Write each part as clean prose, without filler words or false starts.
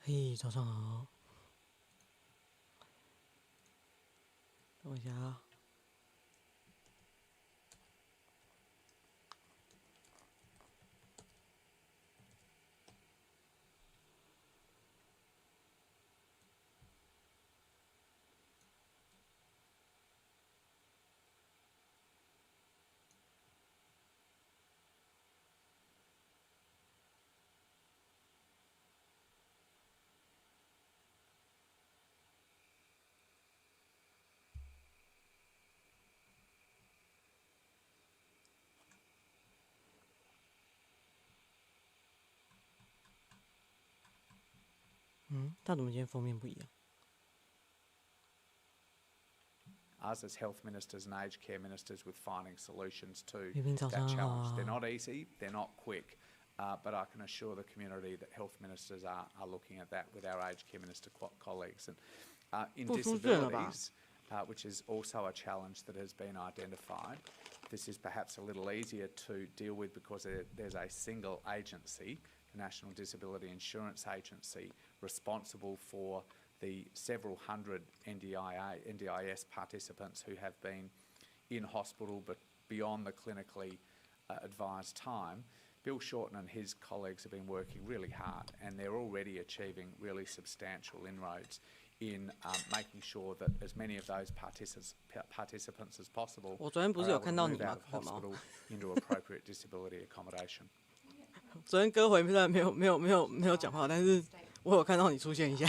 嘿，早上好。等我一下啊。但怎么今天封面不一样？ Us as health ministers and aged care ministers with finding solutions to 明明早 that 上好 challenge. They're 啊。 not easy, they're not quick, but I can assure the community that health ministers are looking at that with our aged care minister colleagues. And in 不出现了吧？ disabilities, which is also a challenge that has been identified, this is perhaps a little easier to deal with because there's a single agency, the National Disability Insurance Agency, responsible for the several hundred NDIS participants who have been in hospital but beyond the clinically advised time. Bill Shorten and his colleagues have been working really hard, and they're already achieving really substantial inroads in making sure that as many of those participants as possible 我昨天不是 are 有 able 看 to 到你 move 吗？ out of 看到 hospital into appropriate disability accommodation. 昨天歌回虽然没有讲话，但是我有看到你出现一下。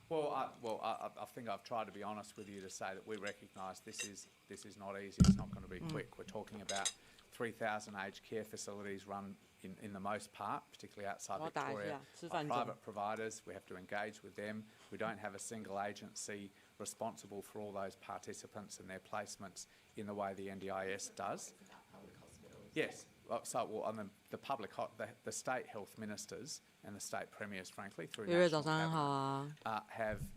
Well, I think I've tried to be honest with you to say that we recognise this is not easy. It's not going to be quick. We're talking about 3,000 aged care facilities run in the most part, particularly outside Victoria, by private providers. We have to engage with them. We don't have a single agency responsible for all those participants and their placements in the way the NDIS does. Yes. So, I mean, the state health ministers and the state premiers, frankly, through National Cabinet,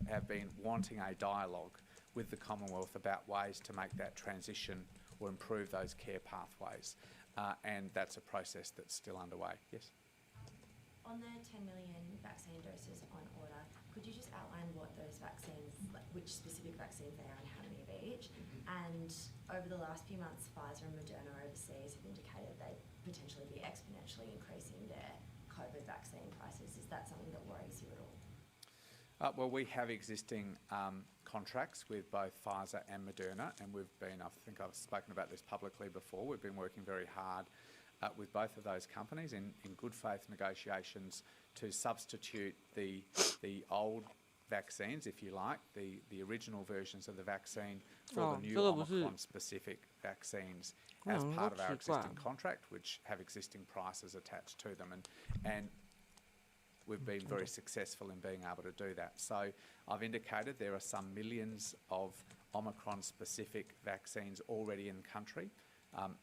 have been wanting a dialogue with the Commonwealth about ways to make that transition or improve those care pathways, and that's a process that's still underway. Yes. On the 10 million vaccine doses on order, could you just outline what those vaccines, like which specific vaccines they are and how many of each? And over the last few months, Pfizer and Moderna overseas have indicated they'd potentially be exponentially increasing their COVID vaccine prices. Is that something that worries you at all? Well, we have existing contracts with both Pfizer and Moderna, and I think I've spoken about this publicly before, we've been working very hard with both of those companies in good faith negotiations to substitute the old vaccines, if you like, the original versions of the vaccine for the new Omicron-specific vaccines as part of our existing contract, which have existing prices attached to them. And we've been very successful in being able to do that. So I've indicated there are some millions of Omicron-specific vaccines already in country,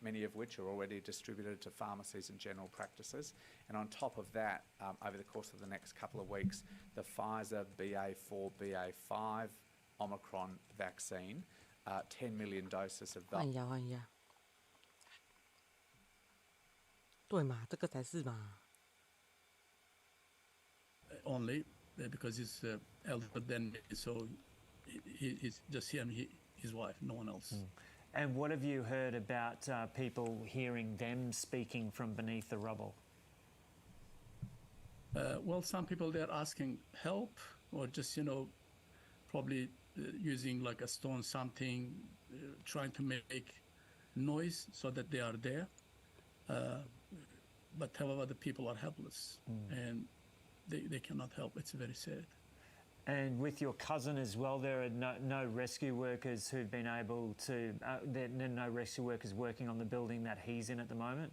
many of which are already distributed to pharmacies and general practices. And on top of that, over the course of the next couple of weeks, the Pfizer BA4, BA5 Omicron vaccine, 10 million doses of that. 换一下，换一下。对嘛，这个才是嘛。Only because he's elder than me, so he's just him, his wife, no one else. And what have you heard about people hearing them speaking from beneath the rubble? Well, some people, they're asking help or just, probably using like a stone, something, trying to make noise so that they are there. But however, the people are helpless and they cannot help. It's very sad. And with your cousin as well, there are no rescue workers who've been able to, there are no rescue workers working on the building that he's in at the moment?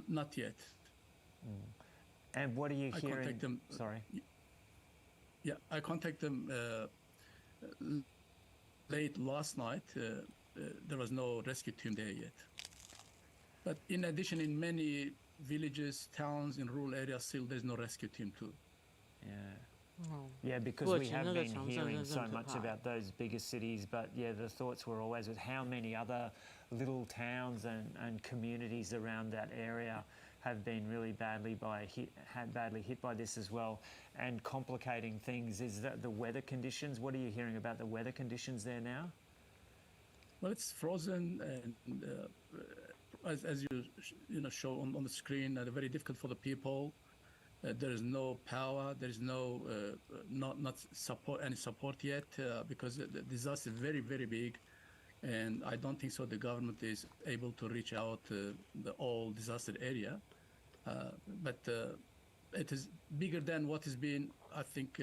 Not yet. And what are you hearing? I contact them. Sorry. Yeah, I contact them late last night. There was no rescue team there yet. But in addition, in many villages, towns, in rural areas, still there's no rescue team too. Yeah. Yeah, because we have been hearing so much about those bigger cities, but yeah, the thoughts were always with how many other little towns and communities around that area have been really badly hit by this as well. And complicating things is that the weather conditions. What are you hearing about the weather conditions there now? Well, it's frozen, and as you show on the screen, very difficult for the people. There is no power. There is no not any support yet because the disaster is very, very big, and I don't think so. The government is able to reach out the all disaster area, but it is bigger than what is being, I think,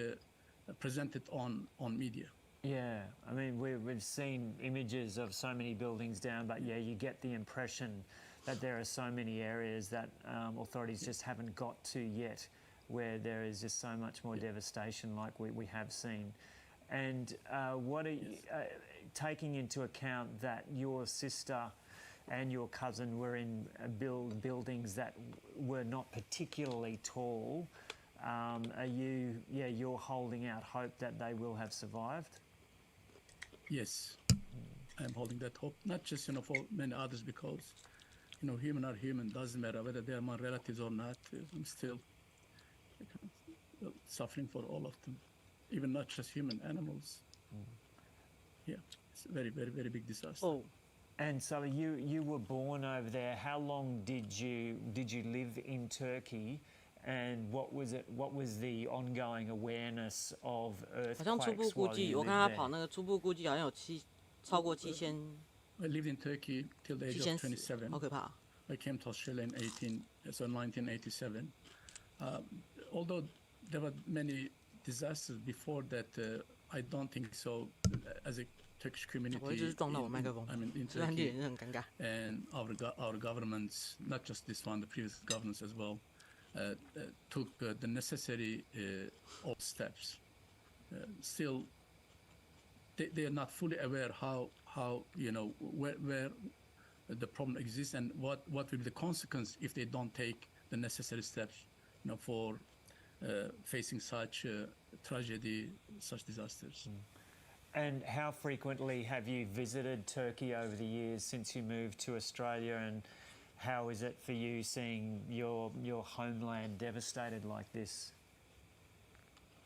presented on media. Yeah, I mean, we've seen images of so many buildings down, but yeah, you get the impression that there are so many areas that authorities just haven't got to yet, where there is just so much more devastation like we have seen. And what are you, taking into account that your sister and your cousin were in buildings that were not particularly tall, are you're holding out hope that they will have survived? Yes, I'm holding that hope, not just for many others, because human are human. Doesn't matter whether they are my relatives or not. I'm still suffering for all of them, even not just human, animals. Yeah, it's a very, very, very big disaster. Oh, And so you were born over there. How long did you live in Turkey? And what was the ongoing awareness of 好像初步 earthquakes 估 while 计， you 我看 lived 他跑 there? 那个初步估计好像有超过7000 I lived in Turkey till the age of 死， 27. 好可怕。 I came to Australia in 1987. Although there were many disasters before that, I don't think so. As a Turkish community, 我一直撞到我麦克风 I mean, in 虽然 Turkey, 脸很尴尬。 and our governments, not just this one, the previous governments as well, took the necessary all steps. Still, they are not fully aware how where the problem exists and what will be the consequence if they don't take the necessary steps, for facing such tragedy, such disasters. And how frequently have you visited Turkey over the years since you moved to Australia? And how is it for you seeing your homeland devastated like this?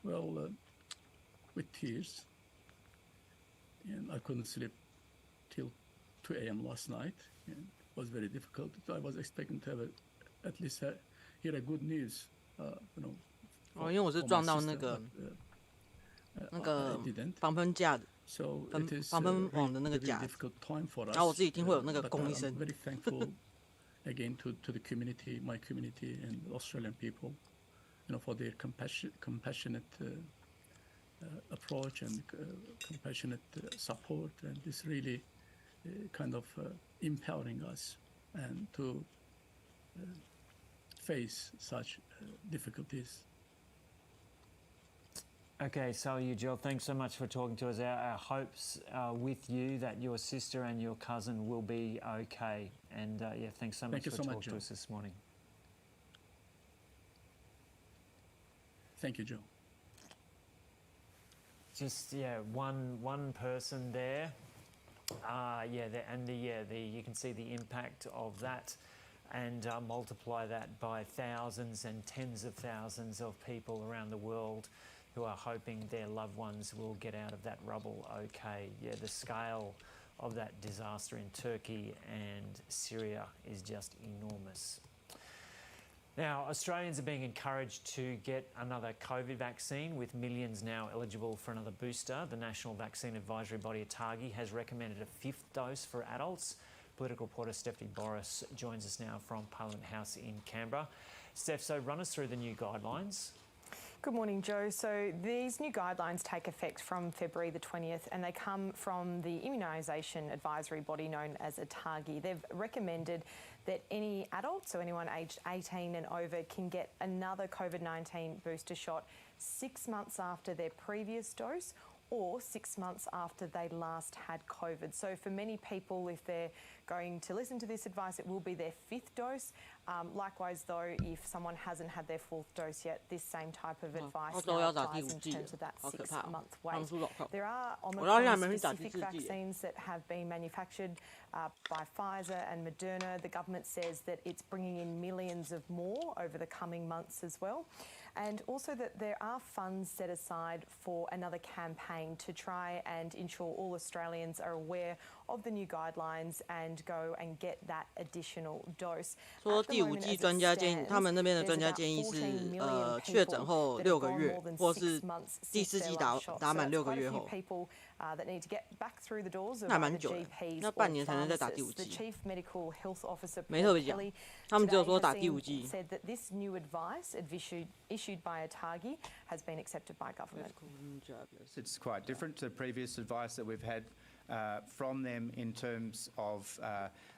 Well, with tears, and I couldn't sleep till 2 a.m. last night. And it was very difficult. I was expecting to have at least hear a good news, 哦，因为我是 for my 撞到 sister, 那个 but, 那个 I didn't. 防喷架的， So 防 it is 防喷网的那个 a very 架子， difficult time for us. 然后我自己听会有那个 but 咣一 I'm 声。 very thankful again to the community, my community, and Australian people, for their compassionate approach and compassionate support, and it's really kind of empowering us and to face such difficulties. Okay, so Joel, thanks so much for talking to us. Our hopes are with you that your sister and your cousin will be okay. And thanks so much Thank you for so much, talking to Joe. us this morning. Thank you, Joe. Just one person there. You can see the impact of that, and multiply that by thousands and tens of thousands of people around the world who are hoping their loved ones will get out of that rubble okay. Yeah, the scale of that disaster in Turkey and Syria is just enormous. Now, Australians are being encouraged to get another COVID vaccine, with millions now eligible for another booster. The National Vaccine Advisory Body, ATAGI, has recommended a 5th dose for adults. Political reporter Stephanie Boris joins us now from Parliament House in Canberra. Steph, so run us through the new guidelines. Good morning, Joe. So these new guidelines take effect from February the 20th, and they come from the immunisation advisory body known as ATAGI. They've recommended that any adult, so anyone aged 18 and over, can get another COVID-19 booster shot 6 months after their previous dose, or 6 months after they last had COVID. So for many people, if they're going to listen to this advice, it will be their 5th dose. Likewise, though, if someone hasn't had their fourth dose yet, this same type of advice 澳洲要打 now 第五 applies in 剂 terms 了 of that 好可怕哦 6-month 他们 wait. 出老口 There are 我到现在还没去打第 Omicron-specific 四剂耶 vaccines that have been manufactured by Pfizer and Moderna. The government says that it's bringing in millions of more over the coming months as well. And also that there are funds set aside for another campaign to try and ensure all Australians are aware of the new guidelines and go and get that additional dose. 说 At the 第五 moment, 季 as 专 it 家建议， stands, 他们那边的 there's 专家 about 建议 14 是 million 确诊 people 后 that 6 have 个 gone 月 more than 或 6是 months 第 since 四 their 季 last shot. 打满 So 6 it's 个 quite 月 a few 后 people that need to get back through the doors of 那 either 蛮久的 GPs 那 or 半年才能再打第五 pharmacists. The 剂 Chief Medical Health Officer 没特 Paul 别讲 Kelly 他们只有 today 说 has 打第五剂 said that this new advice issued by ATAGI has been accepted by government. It's quite different to previous advice that we've had from them in terms of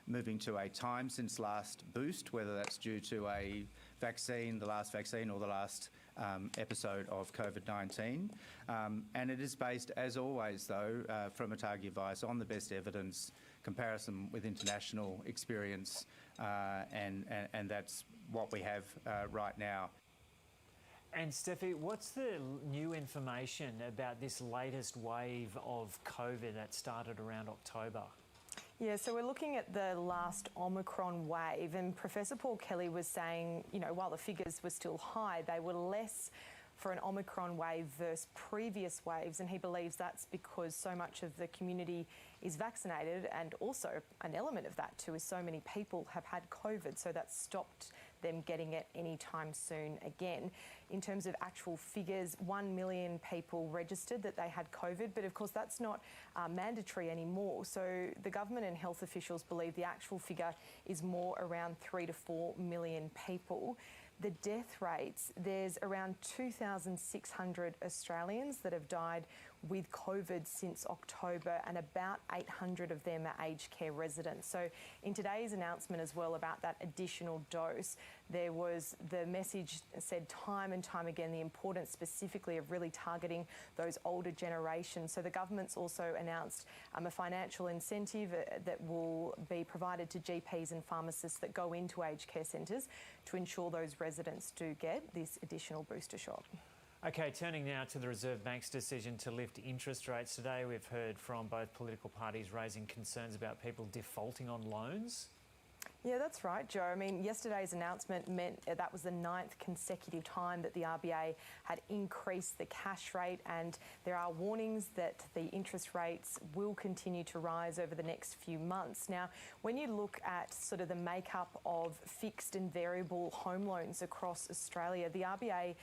moving to a time since last boost, whether that's due to a vaccine, the last vaccine, or the last episode of COVID-19. And it is based, as always, though, from ATAGI advice on the best evidence, comparison with international experience, and that's what we have right now. And Steffi, what's the new information about this latest wave of COVID that started around October? Yeah, so we're looking at the last Omicron wave, and Professor Paul Kelly was saying, you know, while the figures were still high, they were less for an Omicron wave versus previous waves, and he believes that's because so much of the community is vaccinated, and also an element of that too is so many people have had COVID, so that's stopped them getting it anytime soon again. In terms of actual figures, 1 million people registered that they had COVID, but of course that's not mandatory anymore. So the government and health officials believe the actual figure is more around 3 to 4 million people. The death rates, there's around 2,600 Australians that have died with COVID since October, and about 800 of them are aged care residents. So in today's announcement as well about that additional dose, there was the message said time and time again the importance specifically of really targeting those older generations. So the government's also announced a financial incentive that will be provided to GPs and pharmacists that go into aged care centres to ensure those residents do get this additional booster shot. Okay, turning now to the Reserve Bank's decision to lift interest rates today. We've heard from both political parties raising concerns about people defaulting on loans. Yeah, that's right, Joe. I mean, yesterday's announcement meant that was the 9th consecutive time that the RBA had increased the cash rate, and there are warnings that the interest rates will continue to rise over the next few months. Now, when you look at sort of the makeup of fixed and variable home loans across Australia, the RBA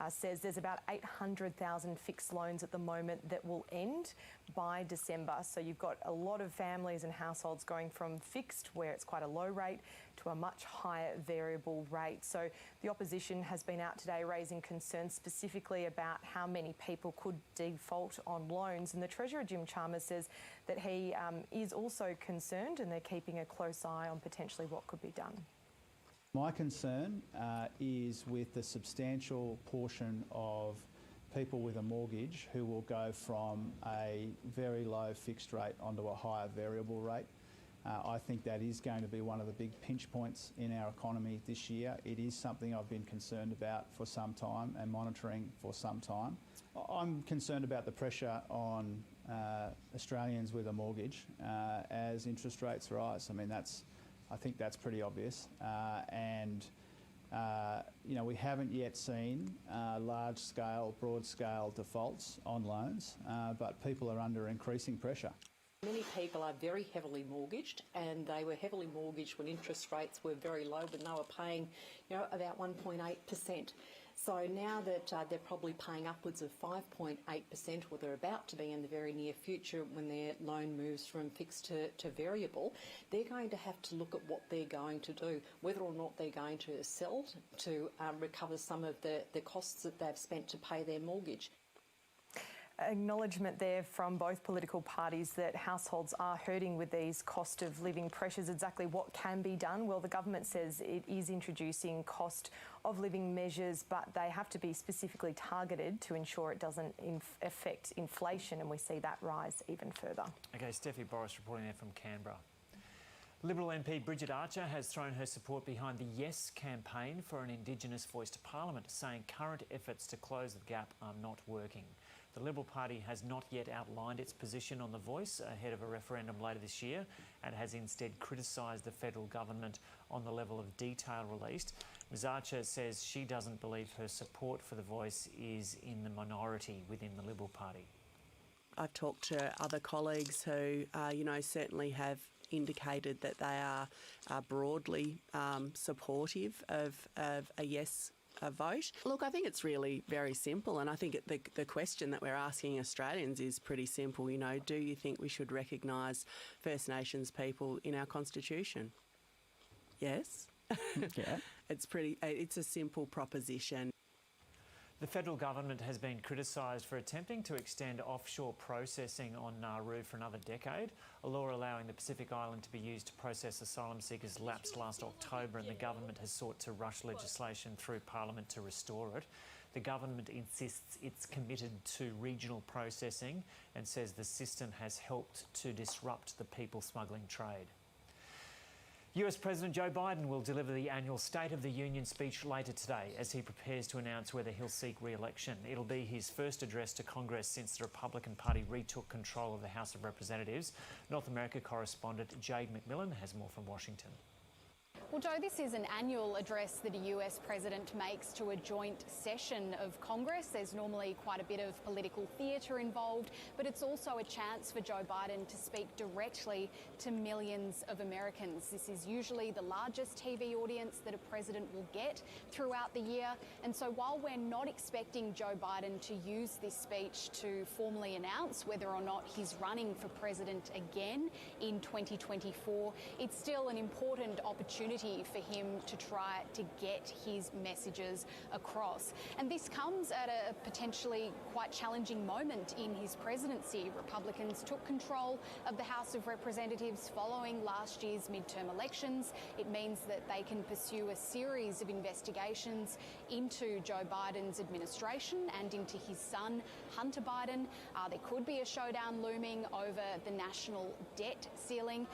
says there's about 800,000 fixed loans at the moment that will end by December. So you've got a lot of families and households going from fixed, where it's quite a low rate, to a much higher variable rate. So the opposition has been out today raising concerns specifically about how many people could default on loans. And the Treasurer, Jim Chalmers, says that he is also concerned, and they're keeping a close eye on potentially what could be done. My concern is with the substantial portion of people with a mortgage who will go from a very low fixed rate onto a higher variable rate. I think that is going to be one of the big pinch points in our economy this year. It is something I've been concerned about for some time and monitoring for some time. I'm concerned about the pressure on Australians with a mortgage as interest rates rise. I mean, I think that's pretty obvious. You know, we haven't yet seen large-scale, broad-scale defaults on loans, but people are under increasing pressure. Many people are very heavily mortgaged, and they were heavily mortgaged when interest rates were very low, when they were paying, you know, about 1.8%. So now that they're probably paying upwards of 5.8%, or they're about to be in the very near future when their loan moves from fixed to variable, they're going to have to look at what they're going to do, whether or not they're going to sell to recover some of the costs that they've spent to pay their mortgage. Acknowledgement there from both political parties that households are hurting with these cost of living pressures. Exactly what can be done? Well, the government says it is introducing cost of living measures, but they have to be specifically targeted to ensure it doesn't affect inflation, and we see that rise even further. Okay, Steffi Boris reporting there from Canberra. Liberal MP Bridget Archer has thrown her support behind the Yes campaign for an Indigenous voice to Parliament, saying current efforts to close the gap are not working. The Liberal Party has not yet outlined its position on the voice ahead of a referendum later this year and has instead criticised the federal government on the level of detail released. Ms Archer says she doesn't believe her support for the voice is in the minority within the Liberal Party. I've talked to other colleagues who, certainly have indicated that they are broadly supportive of a yes vote. Look, I think it's really very simple, and I think the question that we're asking Australians is pretty simple. Do you think we should recognise First Nations people in our Constitution? Yes. Yeah. It's a simple proposition. The federal government has been criticised for attempting to extend offshore processing on Nauru for another decade. A law allowing the Pacific Island to be used to process asylum seekers lapsed last October, and the government has sought to rush legislation through Parliament to restore it. The government insists it's committed to regional processing and says the system has helped to disrupt the people smuggling trade. US President Joe Biden will deliver the annual State of the Union speech later today as he prepares to announce whether he'll seek re-election. It'll be his first address to Congress since the Republican Party retook control of the House of Representatives. North America correspondent Jade McMillan has more from Washington. Well, Joe, this is an annual address that a US president makes to a joint session of Congress. There's normally quite a bit of political theatre involved, but it's also a chance for Joe Biden to speak directly to millions of Americans. This is usually the largest TV audience that a president will get throughout the year. And so while we're not expecting Joe Biden to use this speech to formally announce whether or not he's running for president again in 2024, it's still an important opportunity for him to try to get his messages across. And this comes at a potentially quite challenging moment in his presidency. Republicans took control of the House of Representatives following last year's midterm elections. It means that they can pursue a series of investigations into Joe Biden's administration and into his son, Hunter Biden. There could be a showdown looming over the national debt ceiling,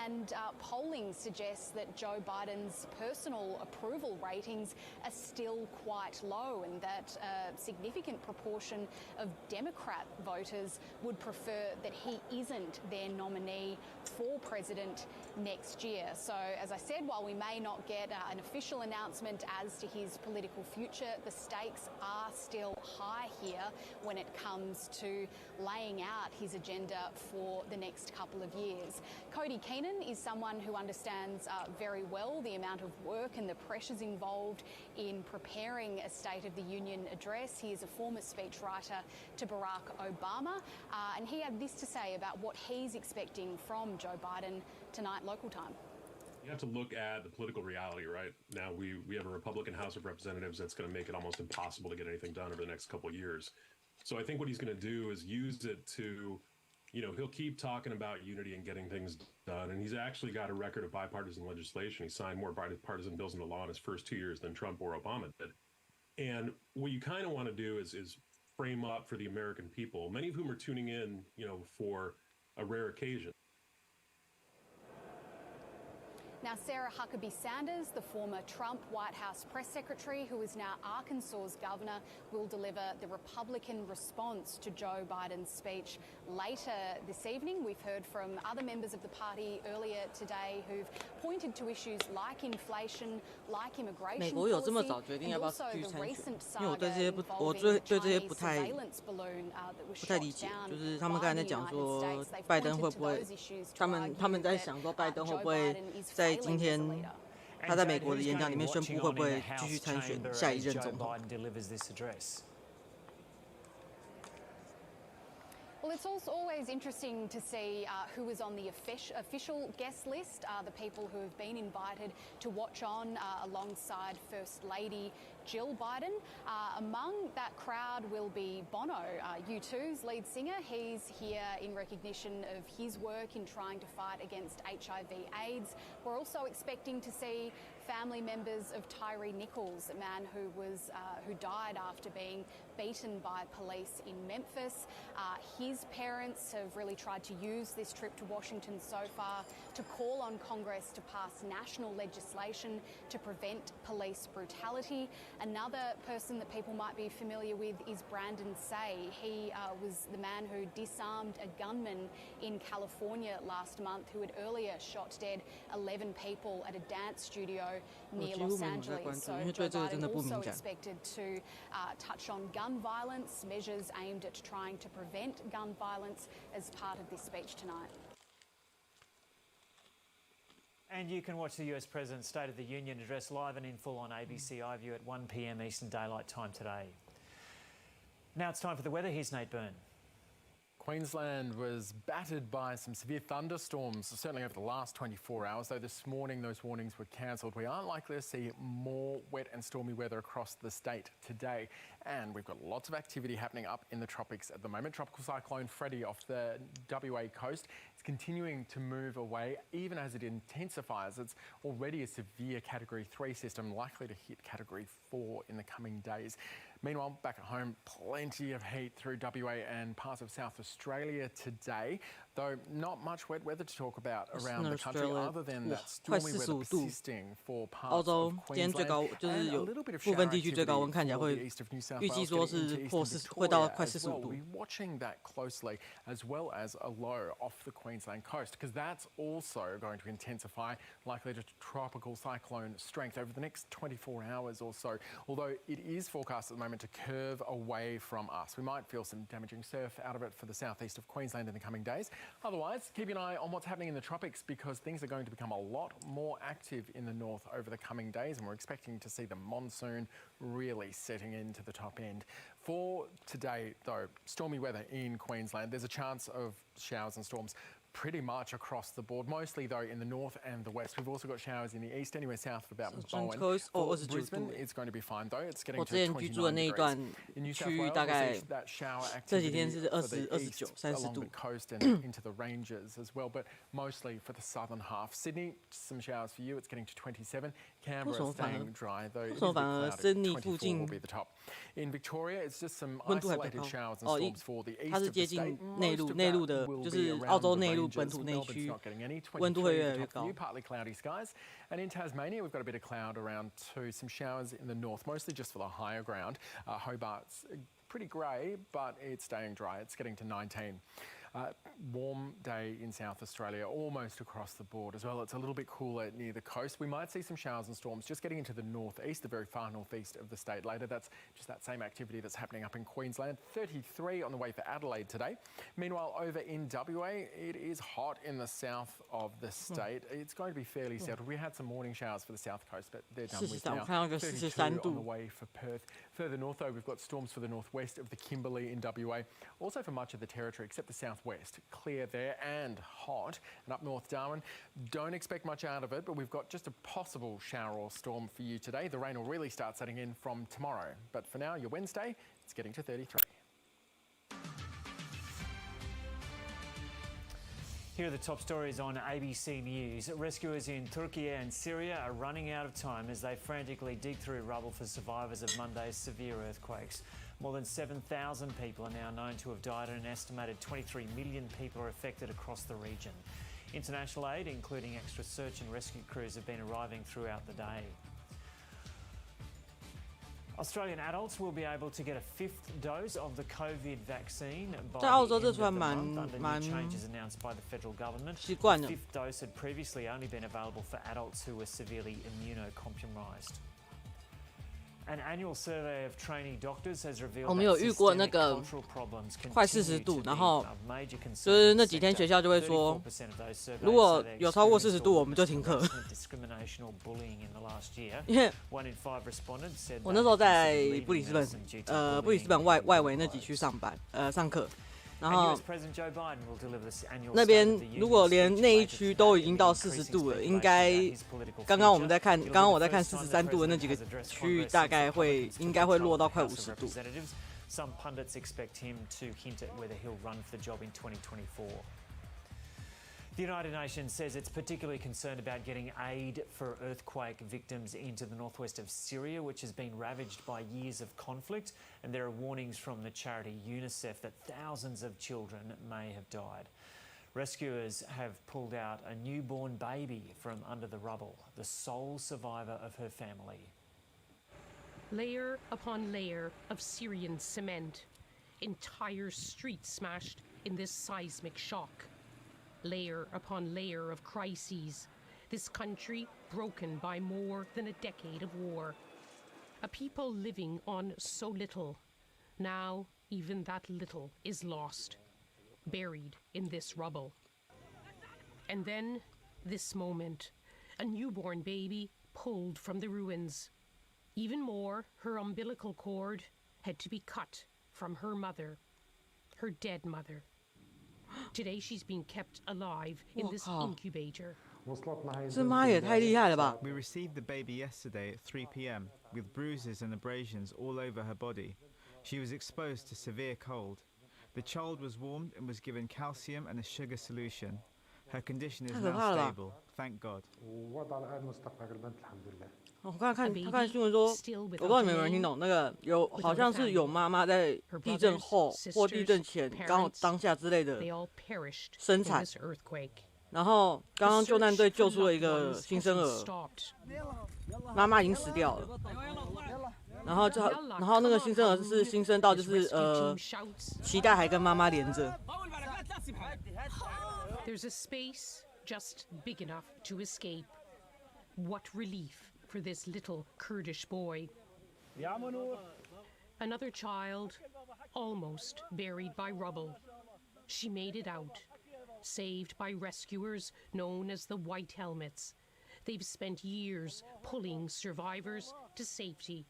and polling suggests that Joe Biden's personal approval ratings are still quite low, and that a significant proportion of Democrat voters would prefer that he isn't their nominee for president next year. So, as I said, while we may not get an official announcement as to his political future, the stakes are still high here when it comes to laying out his agenda for the next couple of years. Cody Keenan is someone who understands very well the amount of work and the pressures involved in preparing a State of the Union address. He is a former speechwriter to Barack Obama, and he had this to say about what he's expecting from Joe Biden tonight local time. You have to look at the political reality, right? Now we have a Republican House of Representatives that's going to make it almost impossible to get anything done over the next couple of years. So I think what he's going to do is use it to, he'll keep talking about unity and getting things done. And he's actually got a record of bipartisan legislation. He signed more bipartisan bills into law in his first 2 years than Trump or Obama did. And what you kind of want to do is frame up for the American people, many of whom are tuning in, for a rare occasion. Now, Sarah Huckabee Sanders, the former Trump White House press secretary, who is now Arkansas's governor, will deliver the Republican response to Joe Biden's speech later this evening. We've heard from other members of the party earlier today who've pointed to issues like inflation, like immigration policy, and also the recent saga involving the Chinese surveillance balloon that was shot down by the United States. They've pointed to those issues to argue that Joe Biden is今天他在美国的演讲里面宣布会不会继续参选下一任总统。 Well, it's also always interesting to see who is on the official guest list, the people who have been invited to watch on alongside First Lady Jill Biden. Among that crowd will be Bono, U2's lead singer. He's here in recognition of his work in trying to fight against HIV/AIDS. We're also expecting to see family members of Tyree Nichols, a man who died after being beaten by police in Memphis. His His parents have really tried to use this trip to Washington so far to call on Congress to pass national legislation to prevent police brutality. Another person that people might be familiar with is Brandon Say. He was the man who disarmed a gunman in California last month who had earlier shot dead 11 people at a dance studio near Los Angeles. So Joe Biden also expected to touch on gun violence, measures aimed at trying to prevent gun violence as part of this speech tonight. And you can watch the US President's State of the Union address live and in full on ABC iView at 1 p.m. Eastern Daylight Time today. Now it's time for the weather. Here's Nate Byrne. Queensland was battered by some severe thunderstorms, certainly over the last 24 hours, though this morning those warnings were cancelled. We aren't likely to see more wet and stormy weather across the state today. And we've got lots of activity happening up in the tropics at the moment. Tropical cyclone Freddie off the WA coast is continuing to move away, even as it intensifies. It's already a severe Category 3 system, likely to hit Category 4 in the coming days. Meanwhile, back at home, plenty of heat through WA and parts of South Australia today, though not much wet weather to talk about around the country other than that stormy weather persisting for parts of Queensland and a little bit of shower activity for the east of New South Wales getting into eastern Victoria as well. We'll be watching that closely, as well as a low off the Queensland coast, because that's also going to intensify, likely to tropical cyclone strength over the next 24 hours or so, although it is forecast at the moment to curve away from us. We might feel some damaging surf out of it for the southeast of Queensland in the coming days. Otherwise, keep an eye on what's happening in the tropics, because things are going to become a lot more active in the north over the coming days, and we're expecting to see the monsoon really setting into the top end. For today, though, stormy weather in Queensland. There's a chance of showers and storms pretty much across the board, mostly though in the north and the west. We've also got showers in the east, anywhere south of about Bowen. For Brisbane, it's going to be fine though. It's getting to 29 degrees. In New South Wales, we'll see that shower activity for the east along the coast and into the ranges as well, but mostly for the southern half. Sydney, some showers for you. It's getting to 27. Canberra staying dry though. It is a bit cloudy. 24 will be the top. In Victoria, it's just some isolated showers and storms for the east of the state. Most of that will be around the ranges. Melbourne's not getting any. 23 at the top view, partly cloudy skies. And in Tasmania, we've got a bit of cloud around too. Some showers in the north, mostly just for the higher ground. Hobart's pretty grey, but it's staying dry. It's getting to 19. Warm day in South Australia, almost across the board as well. It's a little bit cooler near the coast. We might see some showers and storms just getting into the northeast, the very far northeast of the state later. That's just that same activity that's happening up in Queensland. 33 on the way for Adelaide today. Meanwhile, over in WA, it is hot in the south of the state. It's going to be fairly settled. We had some morning showers for the south coast, but they're done with now. 32 on the way for Perth. Further north, though, we've got storms for the northwest of the Kimberley in WA. Also for much of the territory, except the southwest. Clear there and hot. And up north Darwin, don't expect much out of it, but we've got just a possible shower or storm for you today. The rain will really start setting in from tomorrow. But for now, your Wednesday, it's getting to 33. Here are the top stories on ABC News. Rescuers in Turkey and Syria are running out of time as they frantically dig through rubble for survivors of Monday's severe earthquakes. More than 7,000 people are now known to have died and an estimated 23 million people are affected across the region. International aid, including extra search and rescue crews, have been arriving throughout the day. Australian adults will be able to get a fifth dose of the COVID vaccine by the end of the month under new changes announced by the federal government. The fifth dose had previously only been available for adults who were severely immunocompromised. An annual survey of trainee doctors has revealed 我们有遇过那个快40度，然后就是那几天学校就会说，如果有超过40度，我们就停课。因为我那时候在布里斯本外围那几区上课。然后那边如果连那一区都已经到40度了，应该刚刚我在看43度的那几个区域，应该会落到快50度。Some pundits expect him to hint at whether he'll run for the job in 2024. The United Nations says it's particularly concerned about getting aid for earthquake victims into the northwest of Syria, which has been ravaged by years of conflict. And there are warnings from the charity UNICEF that thousands of children may have died. Rescuers have pulled out a newborn baby from under the rubble, the sole survivor of her family. Layer upon layer of Syrian cement, entire streets smashed in this seismic shock. Layer upon layer of crises, this country broken by more than a decade of war. A people living on so little. Now, even that little is lost, buried in this rubble. And then, this moment, a newborn baby pulled from the ruins. Even more, her umbilical cord had to be cut from her mother, her dead mother. Today she's being kept alive in this incubator. We received the baby yesterday at 3 p.m. with bruises and abrasions all over her body. She was exposed to severe cold. The child was warmed and was given calcium and a sugar solution. Her condition is now stable, thank God. 我刚才看新闻说，我不知道你们有没有人听懂，那个好像是有妈妈在地震后或地震前刚好当下之类的生产，然后刚刚救难队救出了一个新生儿，妈妈已经死掉了，然后那个新生儿是新生到就是脐带还跟妈妈连着。There's a space just big enough to escape. What relief for this little Kurdish boy. Another child, almost buried by rubble. She made it out, saved by rescuers known as the White Helmets. They've spent years pulling survivors to safety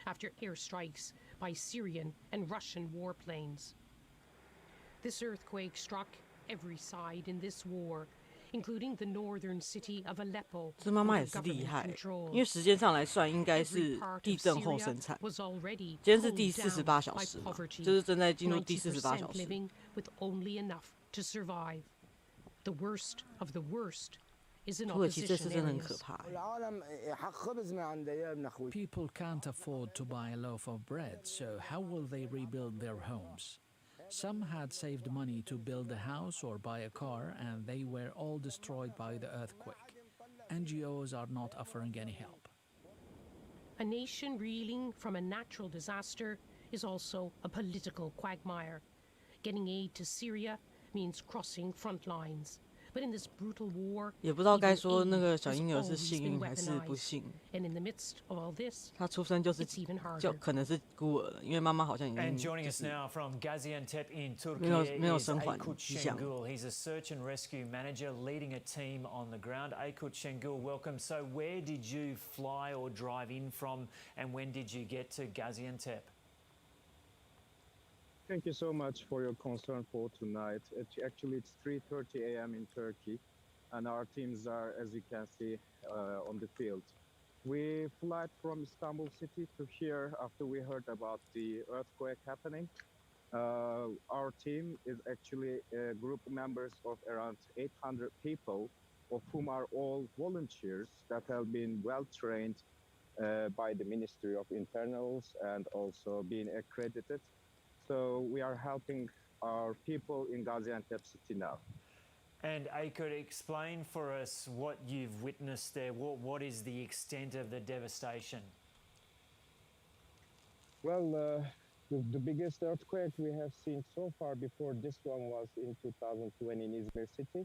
after airstrikes by Syrian and Russian warplanes. This earthquake struck every side in this war, including the northern city of Aleppo. 这妈妈也是厉害，因为时间上来算应该是地震后生产。今天是第48小时嘛，就是正在进入第48小时。With only enough to survive. The worst of the worst is in 土耳其这次 opposition 真的很 areas. 可怕。 People can't afford to buy a loaf of bread, so how will they rebuild their homes? Some had saved money to build a house or buy a car, and they were all destroyed by the earthquake. NGOs are not offering any help. A nation reeling from a natural disaster is also a political quagmire. Getting aid to Syria means crossing front lines. But in this brutal war, 也不知道该说那个小婴儿是幸运还是不幸。 And in the midst of all this, 他出生就可能是孤儿了，因为妈妈好像已经 And joining us now from Gaziantep in Turkey 没有 is 生还 Aykut 迹象。 Şengül. He's a search and rescue manager leading a team on the ground. Aykut Şengül, welcome. So where did you fly or drive in from, and when did you get to Gaziantep? Thank you so much for your concern for tonight. Actually, it's 3:30 a.m. in Turkey, and our teams are, as you can see, on the field. We flew from Istanbul city to here after we heard about the earthquake happening. Our team is actually a group of members of around 800 people, of whom are all volunteers that have been well trained by the Ministry of Internals and also being accredited. So we are helping our people in Gaziantep city now. And Aykut, explain for us what you've witnessed there. What is the extent of the devastation? Well, the biggest earthquake we have seen so far before this one was in 2020 in Izmir city,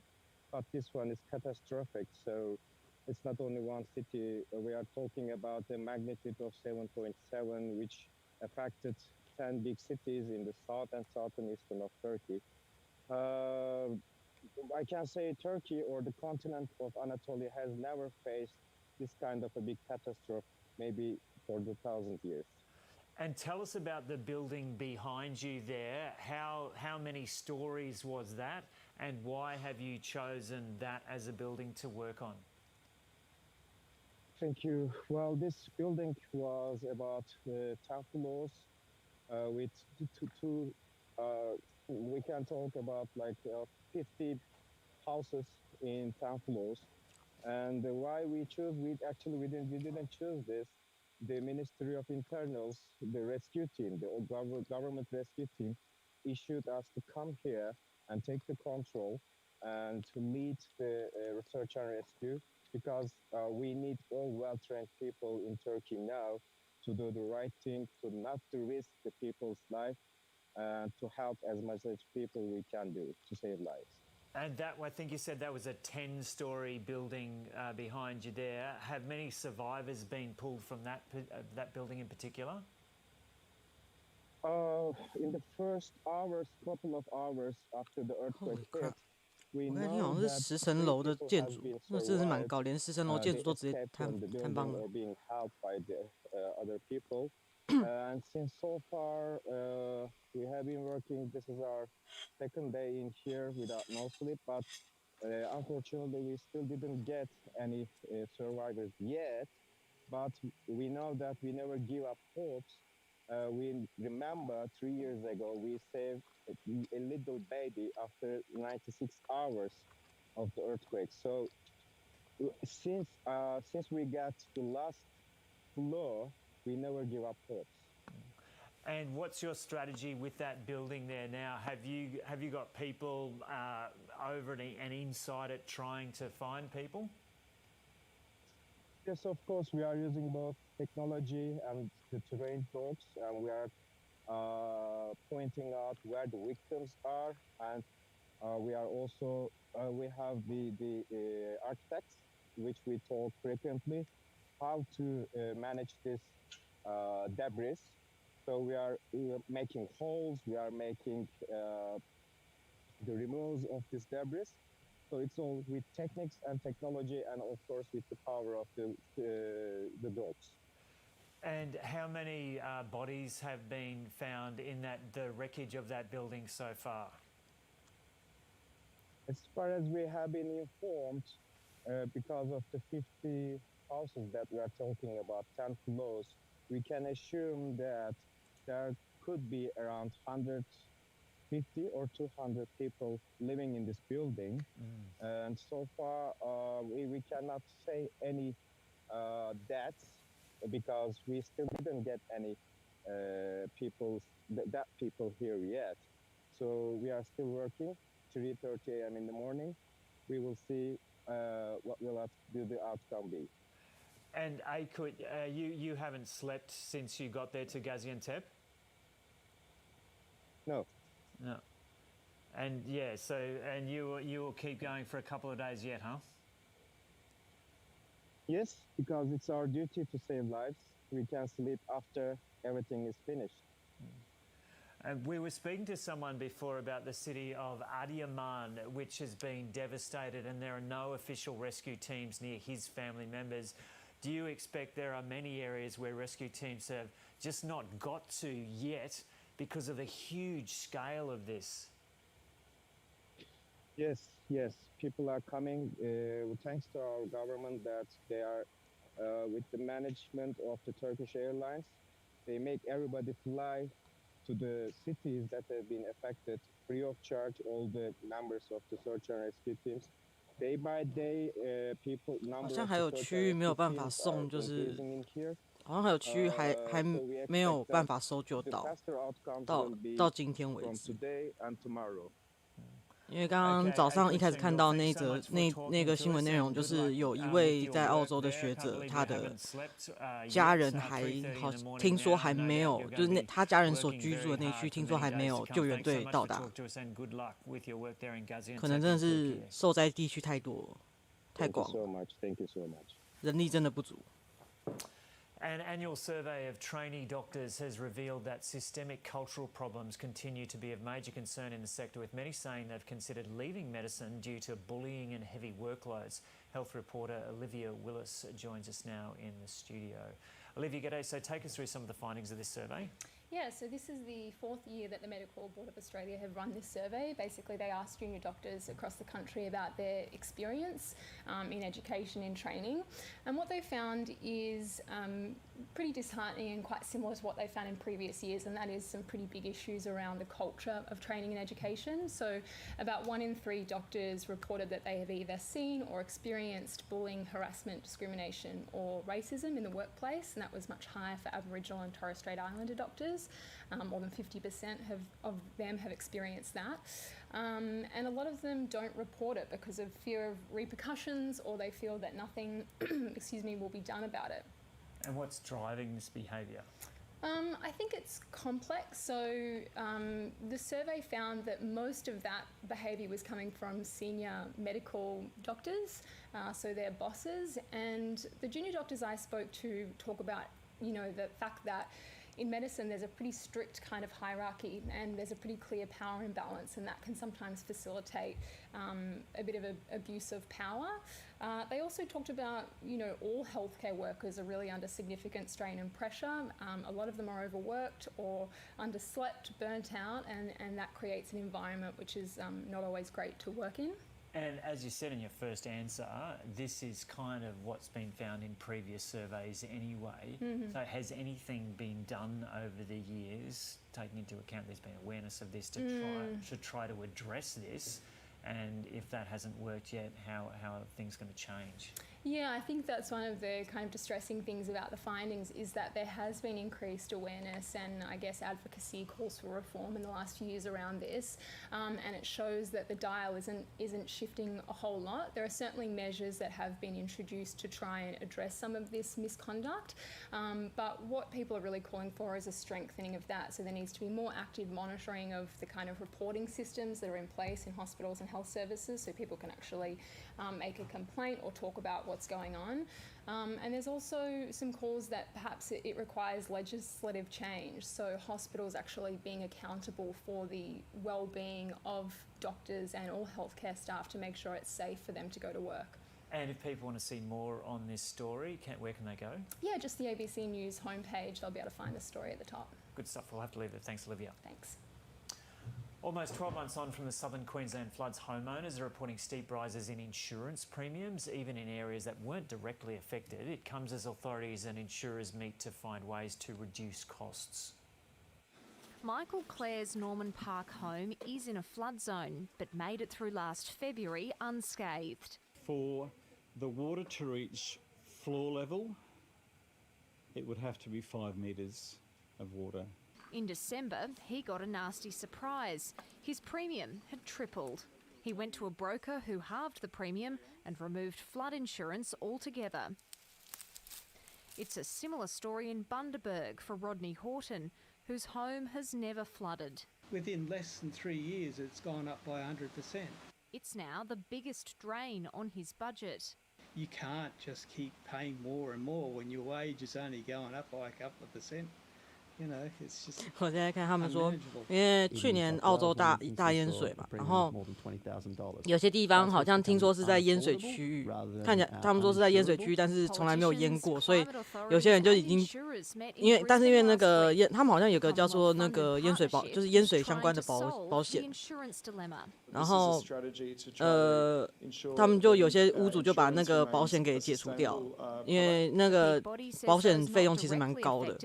but this one is catastrophic. So it's not only one city. We are talking about a magnitude of 7.7, which affected 10 big cities in the south and southern eastern of Turkey. I can say Turkey or the continent of Anatolia has never faced this kind of a big catastrophe, maybe for the 1,000 years. And tell us about the building behind you there. How many stories was that, and why have you chosen that as a building to work on? Thank you. Well, this building was about 10 floors. With two we can talk about like 50 houses in 10 floors. And why we choose, we didn't choose this. The Ministry of Internals, the rescue team, the government rescue team, issued us to come here and take the control and to lead the research and rescue, because we need all well-trained people in Turkey now to do the right thing, to not to risk the people's life, and to help as much as people we can do to save lives. And that, I think you said that was a 10-storey building behind you there. Have many survivors been pulled from that building in particular? In the first couple of hours after the earthquake hit, 我刚才听好像是10层楼的建筑，那真的是蛮高，连10层楼建筑都直接坍塌了。being helped by the other people. And since so far we have been working, this is our second day in here without no sleep, but unfortunately we still didn't get any survivors yet. But we know that we never give up hopes. We remember 3 years ago we saved a little baby after 96 hours of the earthquake. So since we got the last floor, we never give up hopes. And what's your strategy with that building there now? Have you got people over and inside it trying to find people? Yes, of course, we are using both technology and the trained dogs, and we are pointing out where the victims are, and we are also we have the architects, which we talk frequently, how to manage this debris. So we are making holes, we are making the removals of this debris. So it's all with techniques and technology, and of course with the power of the dogs. And how many bodies have been found in the wreckage of that building so far? As far as we have been informed, because of the 50 houses that we are talking about, 10 floors, we can assume that there could be around 150 or 200 people living in this building. And so far, we cannot say any deaths, because we still didn't get any people here yet. So we are still working, 3:30 a.m. in the morning. We will see what will the outcome be. And Aykut, you haven't slept since you got there to Gaziantep? No. No. And yeah, so you will keep going for a couple of days yet, huh? Yes, because it's our duty to save lives. We can sleep after everything is finished. And we were speaking to someone before about the city of Adiyaman, which has been devastated, and there are no official rescue teams near his family members. Do you expect there are many areas where rescue teams have just not got to yet because of the huge scale of this? Yes, people are coming. Thanks to our government that they are with the management of the Turkish Airlines. They make everybody fly to the cities that have been affected free of charge, all the members of the search and rescue teams. Day by day, people number 好像还有区域没有办法送，就是好像还有区域还没有办法搜救到今天为止。因为刚刚早上一开始看到那个新闻内容，就是有一位在澳洲的学者，他的家人听说还没有，就是他家人所居住的那区，听说还没有救援队到达，可能真的是受灾地区太多太广，人力真的不足。An annual survey of trainee doctors has revealed that systemic cultural problems continue to be of major concern in the sector, with many saying they've considered leaving medicine due to bullying and heavy workloads. Health reporter Olivia Willis joins us now in the studio. Olivia, g'day. So take us through some of the findings of this survey. Yeah, so this is the 4th year that the Medical Board of Australia have run this survey. Basically, they asked junior doctors across the country about their experience in education and training. And what they found is pretty disheartening and quite similar to what they found in previous years, and that is some pretty big issues around the culture of training and education. So about 1 in 3 doctors reported that they have either seen or experienced bullying, harassment, discrimination or racism in the workplace, and that was much higher for Aboriginal and Torres Strait Islander doctors. More than 50% of them have experienced that. And a lot of them don't report it because of fear of repercussions, or they feel that nothing will be done about it. And what's driving this behaviour? I think it's complex. So the survey found that most of that behaviour was coming from senior medical doctors, so their bosses. And the junior doctors I spoke to talk about, the fact that in medicine, there's a pretty strict kind of hierarchy and there's a pretty clear power imbalance, and that can sometimes facilitate a bit of abuse of power. They also talked about, all healthcare workers are really under significant strain and pressure. A lot of them are overworked or underslept, burnt out, and that creates an environment which is not always great to work in. And as you said in your first answer, this is kind of what's been found in previous surveys anyway. Mm-hmm. So has anything been done over the years, taking into account there's been awareness of this, to try to address this? And if that hasn't worked yet, how are things going to change? Yeah, I think that's one of the kind of distressing things about the findings, is that there has been increased awareness and I guess advocacy calls for reform in the last few years around this, and it shows that the dial isn't shifting a whole lot. There are certainly measures that have been introduced to try and address some of this misconduct, but what people are really calling for is a strengthening of that. So there needs to be more active monitoring of the kind of reporting systems that are in place in hospitals and health services, so people can actually make a complaint or talk about what's going on. And there's also some calls that perhaps it requires legislative change, so hospitals actually being accountable for the well-being of doctors and all healthcare staff to make sure it's safe for them to go to work. And if people want to see more on this story, where can they go? Yeah, just the ABC News homepage. They'll be able to find the story at the top. Good stuff. We'll have to leave it. Thanks, Olivia. Thanks. Almost 12 months on from the southern Queensland floods, homeowners are reporting steep rises in insurance premiums, even in areas that weren't directly affected. It comes as authorities and insurers meet to find ways to reduce costs. Michael Clare's Norman Park home is in a flood zone, but made it through last February unscathed. For the water to reach floor level, it would have to be 5 metres of water. In December, he got a nasty surprise. His premium had tripled. He went to a broker who halved the premium and removed flood insurance altogether. It's a similar story in Bundaberg for Rodney Horton, whose home has never flooded. Within less than 3 years, it's gone up by 100%. It's now the biggest drain on his budget. You can't just keep paying more and more when your wage is only going up by a couple of percent.我现在看他们说，因为去年澳洲大淹水嘛，然后有些地方好像听说是在淹水区域，看起来他们说是在淹水区域，但是从来没有淹过，所以有些人就已经因为那个他们好像有个叫做那个淹水保，就是淹水相关的保险，然后他们就有些屋主就把那个保险给解除掉，因为那个保险费用其实蛮高的。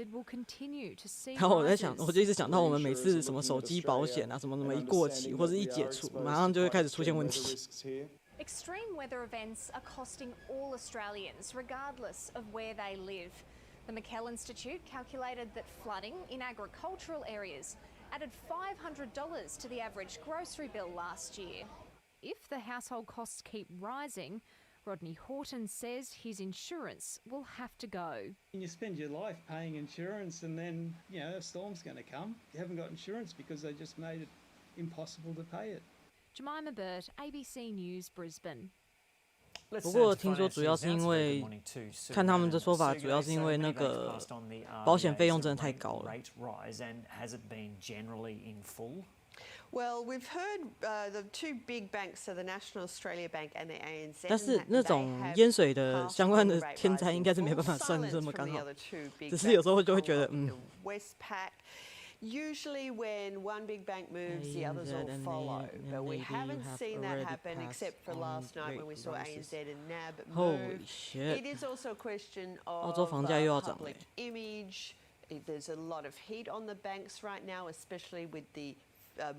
然后我就一直想到我们每次什么手机保险啊，什么一过期或者一解除，马上就会开始出现问题。Extreme weather events are costing all Australians, regardless of where they live. The McKell Institute calculated that flooding in agricultural areas added $500 to the average grocery bill last year. If the household costs keep rising, Rodney Horton says his insurance will have to go. You spend your life paying insurance and then, a storm's going to come. You haven't got insurance because they just made it impossible to pay it. Jemima Burt, ABC News, Brisbane. 不过听说主要是因为，看他们的说法，主要是因为那个保险费用真的太高了。Well, we've heard the two big banks, so the National Australia Bank and the ANZ. 但是那种淹水的相关的天灾应该是没办法算这么刚好，只是有时候就会觉得 Usually when one big bank moves, the others all follow. But we haven't seen that happen except for last night when we saw ANZ and NAB move. Holy shit. It is also a question of 澳洲房价又要涨了。 public image. There's a lot of heat on the banks right now, especially with the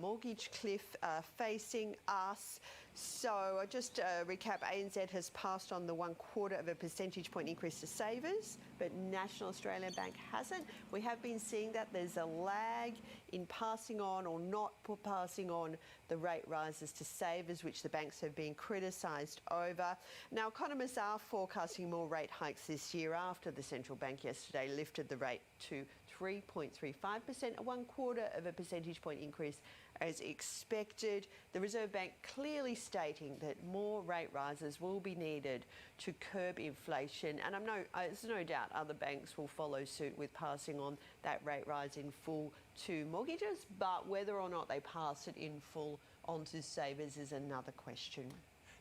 mortgage cliff facing us. So just recap, ANZ has passed on the 0.25 percentage point increase to savers, but National Australia Bank hasn't. We have been seeing that there's a lag in passing on or not passing on the rate rises to savers, which the banks have been criticised over. Now, economists are forecasting more rate hikes this year after the central bank yesterday lifted the rate to 3.35%, a 0.25 percentage point increase as expected. The Reserve Bank clearly stating that more rate rises will be needed to curb inflation, and there's no doubt other banks will follow suit with passing on that rate rise in full to mortgages, but whether or not they pass it in full onto savers is another question.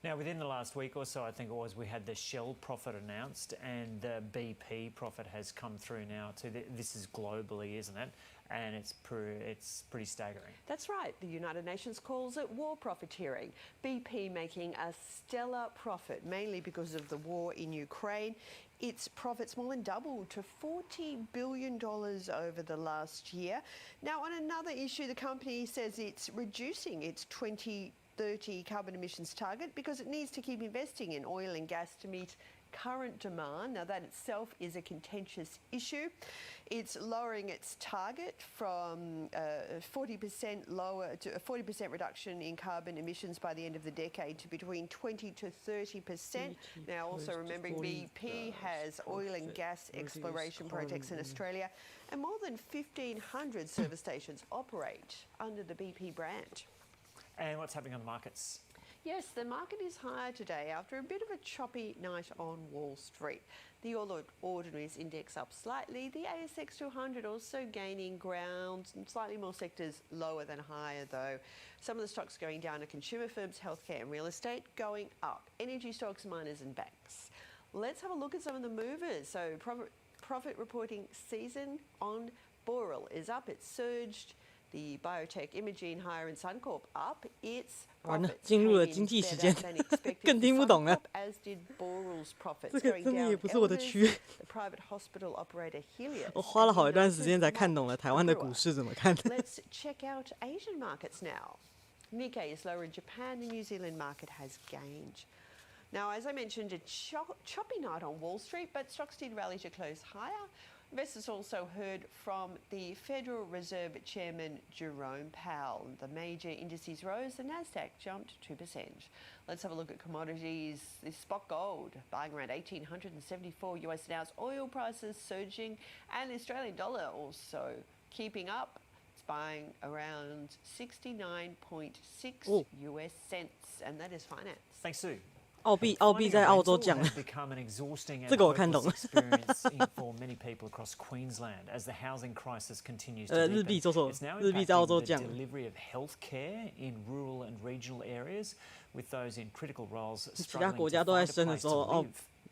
Now, within the last week or so, I think it was, we had the Shell profit announced, and the BP profit has come through now too. This is globally, isn't it? And it's pretty staggering. That's right. The United Nations calls it war profiteering. BP making a stellar profit, mainly because of the war in Ukraine. Its profits more than doubled to $40 billion over the last year. Now, on another issue, the company says it's reducing its 2030 carbon emissions target because it needs to keep investing in oil and gas to meet current demand. Now, that itself is a contentious issue. It's lowering its target from 40% lower to a 40% reduction in carbon emissions by the end of the decade to between 20 to 30%. Now, also remembering BP has oil and gas exploration projects in Australia, and more than 1,500 service stations operate under the BP brand. And what's happening on the markets? Yes, the market is higher today after a bit of a choppy night on Wall Street. The All Ordinaries index up slightly, the ASX 200 also gaining ground, and slightly more sectors lower than higher though. Some of the stocks going down are consumer firms, healthcare and real estate, going up. Energy stocks, miners and banks. Let's have a look at some of the movers. So profit reporting season on Boral is up, it's surged. The biotech Imaging higher in Suncorp up. Its profits came in better than expected for Suncorp, as did Boral's profits going down. Elders, the private hospital operator Helios. 我花了好一段时间才看懂了台湾的股市怎么看。 Let's check out Asian markets now. Nikkei is lower in Japan. The New Zealand market has gained. Now, as I mentioned, a choppy night on Wall Street, but stocks did rally to close higher. Investors also heard from the Federal Reserve Chairman Jerome Powell. The major indices rose. The Nasdaq jumped 2%. Let's have a look at commodities. The spot gold buying around 1,874 US an ounce. Oil prices surging, and the Australian dollar also keeping up. It's buying around 69.6 US cents, and that is finance. Thanks, Sue. 澳币在澳洲降了，这个我看懂了。日币做错了，日币在澳洲降。其他国家都在升的时候，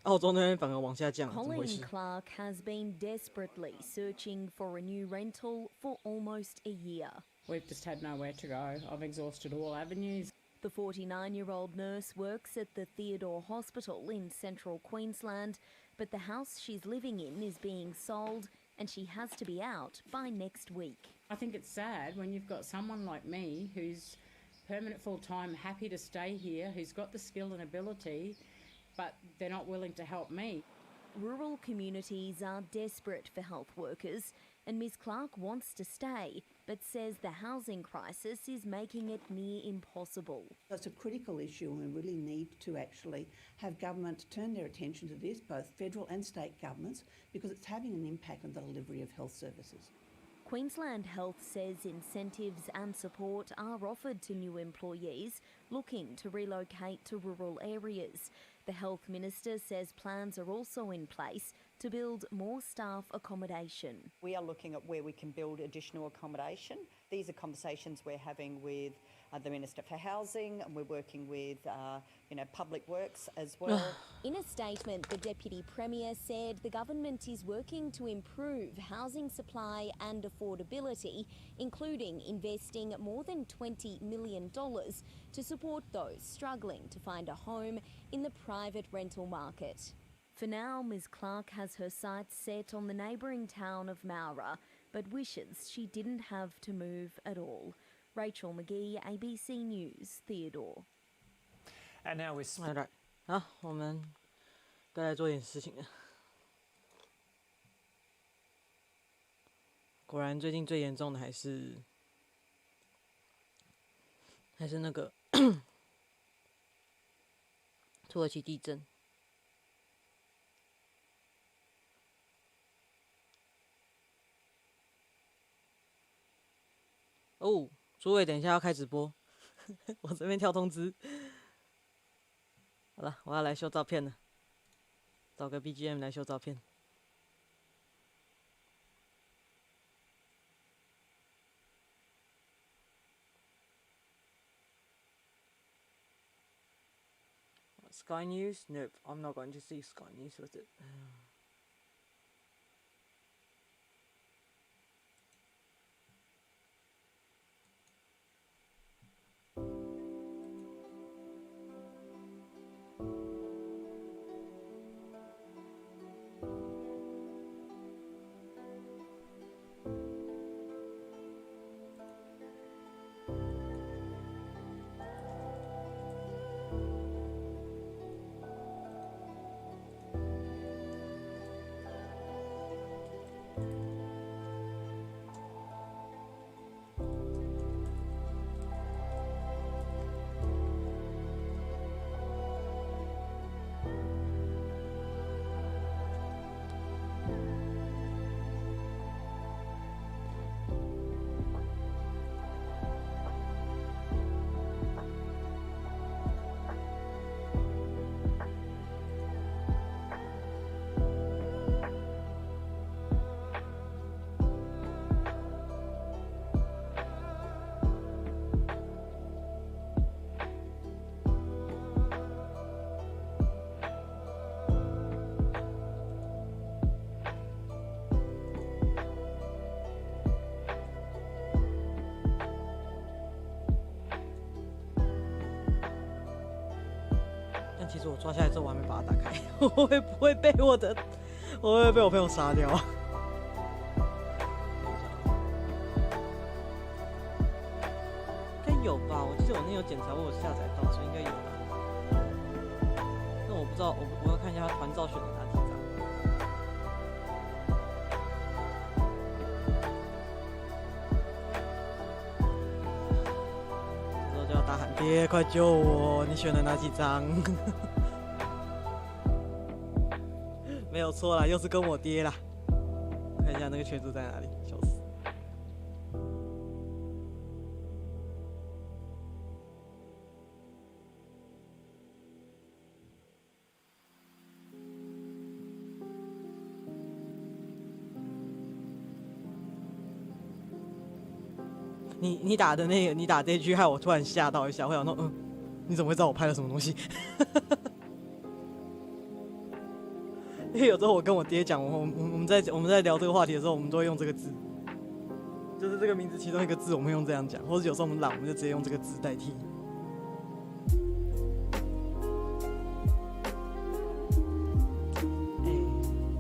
澳洲那边反而往下降，怎么回事？ Colleen Clark has been desperately searching for a new rental for almost a year. We've just had nowhere to go. I've exhausted all avenues. The 49-year-old nurse works at the Theodore Hospital in central Queensland, but the house she's living in is being sold and she has to be out by next week. I think it's sad when you've got someone like me who's permanent full-time, happy to stay here, who's got the skill and ability, but they're not willing to help me. Rural communities are desperate for health workers, and Ms Clark wants to stay, but says the housing crisis is making it near impossible. It's a critical issue, and we really need to actually have government turn their attention to this, both federal and state governments, because it's having an impact on the delivery of health services. Queensland Health says incentives and support are offered to new employees looking to relocate to rural areas. The Health Minister says plans are also in place to build more staff accommodation. We are looking at where we can build additional accommodation these are conversations we're having with the Minister for Housing, and we're working with, Public Works as well. In a statement, the Deputy Premier said the government is working to improve housing supply and affordability, including investing more than $20 million to support those struggling to find a home in the private rental market. For now, Ms Clark has her sights set on the neighbouring town of Mowra, but wishes she didn't have to move at all. Rachel McGee, ABC News, Theodore. And now we're... 好，我们该来做点事情了。果然，最近最严重的还是那个土耳其地震。哦，诸位，等一下要开直播，我这边跳通知。好了，我要来修照片了，找个 BGM 来修照片。Sky News? Nope, I'm not going to see Sky News with it.其实我抓下来之后，我还没把它打开，我会不会被我朋友杀掉？应该有吧？我记得我那有检查，我有下载到，所以应该有啦。但我不知道，我要看一下他团照选的哪几张。这时候就要大喊：“爹，快救我！你选了哪几张？”没有错啦，又是跟我爹啦。看一下那个群组在哪里，笑死。你打的那个，你打这句害我突然吓到一下，我想说，你怎么会知道我拍了什么东西？因为有时候我跟我爹讲，我们在聊这个话题的时候，我们都会用这个字，就是这个名字其中一个字，我们会用这样讲，或者有时候我们懒，我们就直接用这个字代替。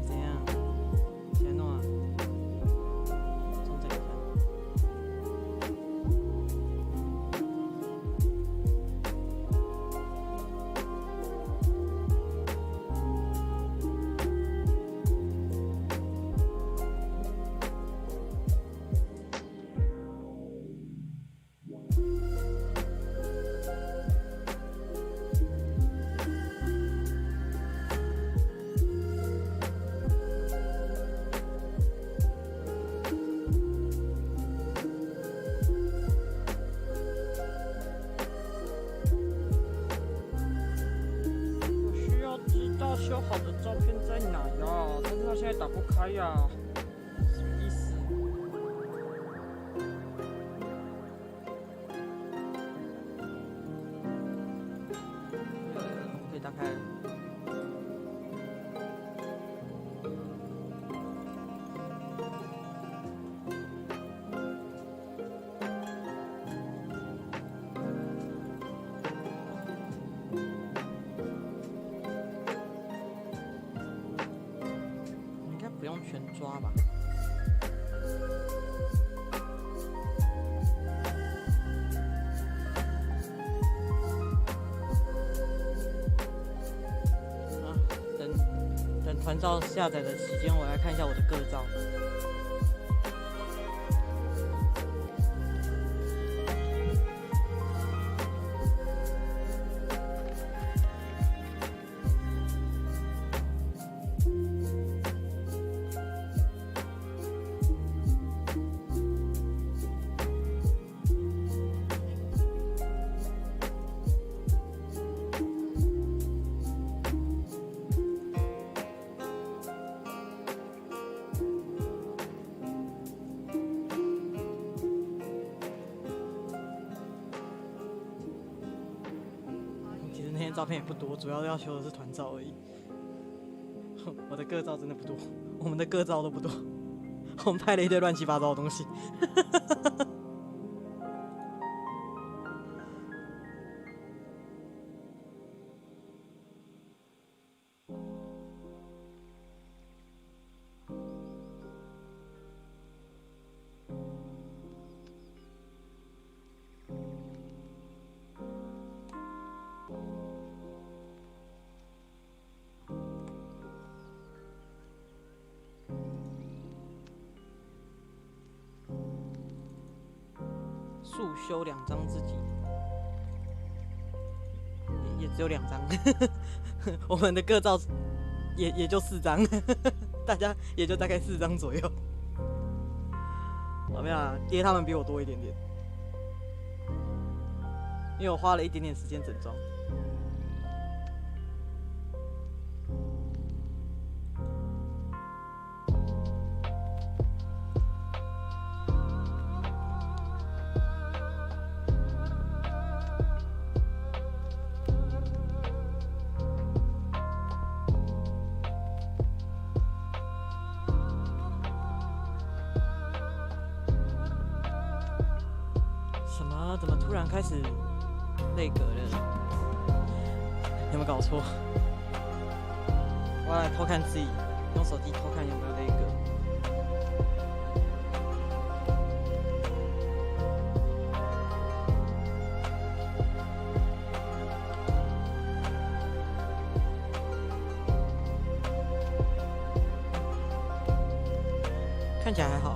怎样？先弄啊？重整一下。修好的照片在哪呀？但是它现在打不开呀，什么意思？不用全抓吧。等团照下载的期间，我来看一下我的个照。照片也不多，主要要求的是团照而已。我的个照真的不多，我们的个照都不多，我们拍了一堆乱七八糟的东西。速修2张自己，也只有2张，我们的个照也就4张，大家也就大概4张左右。怎么样？爹他们比我多一点点，因为我花了一点点时间整装。怎么突然开始内格了？有没有搞错？我要来偷看自己，用手机偷看有没有内格。看起来还好。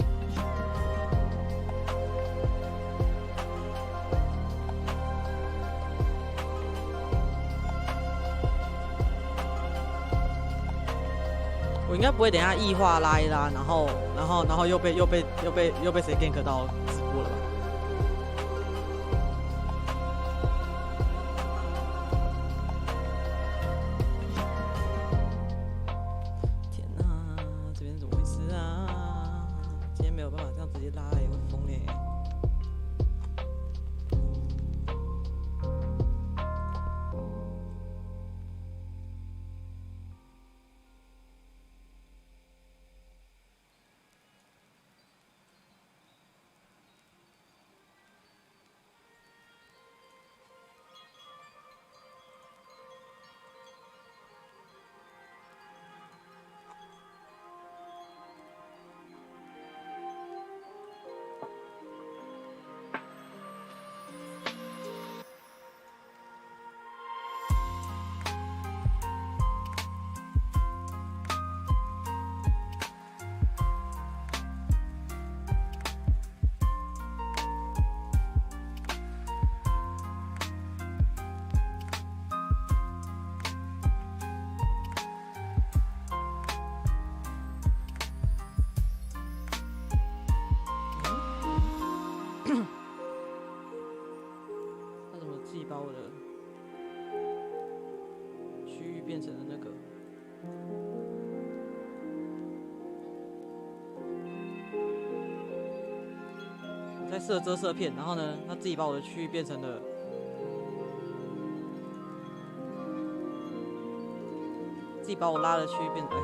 我应该不会等一下异化拉一拉，然后又被谁 gank 到直播了吧？天哪，这边怎么回事啊？今天没有办法这样直接拉也会疯耶。把我的区域变成了那个，我在设遮色片，然后呢，他自己把我的区域变成了，自己把我拉的区域变成。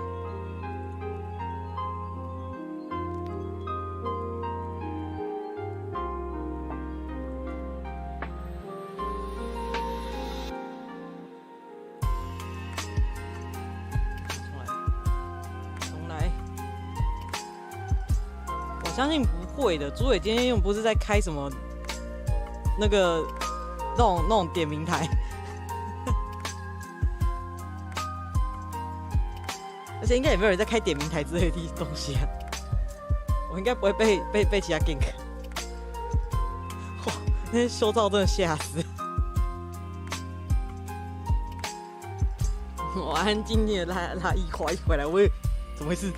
相信不会的。朱伟今天又不是在开什么那种点名台，而且应该也没有人在开点名台之类的东西啊。我应该不会被其他 gank。哇，那些修照真的吓死！我安静静的拉一回来，喂，怎么回事？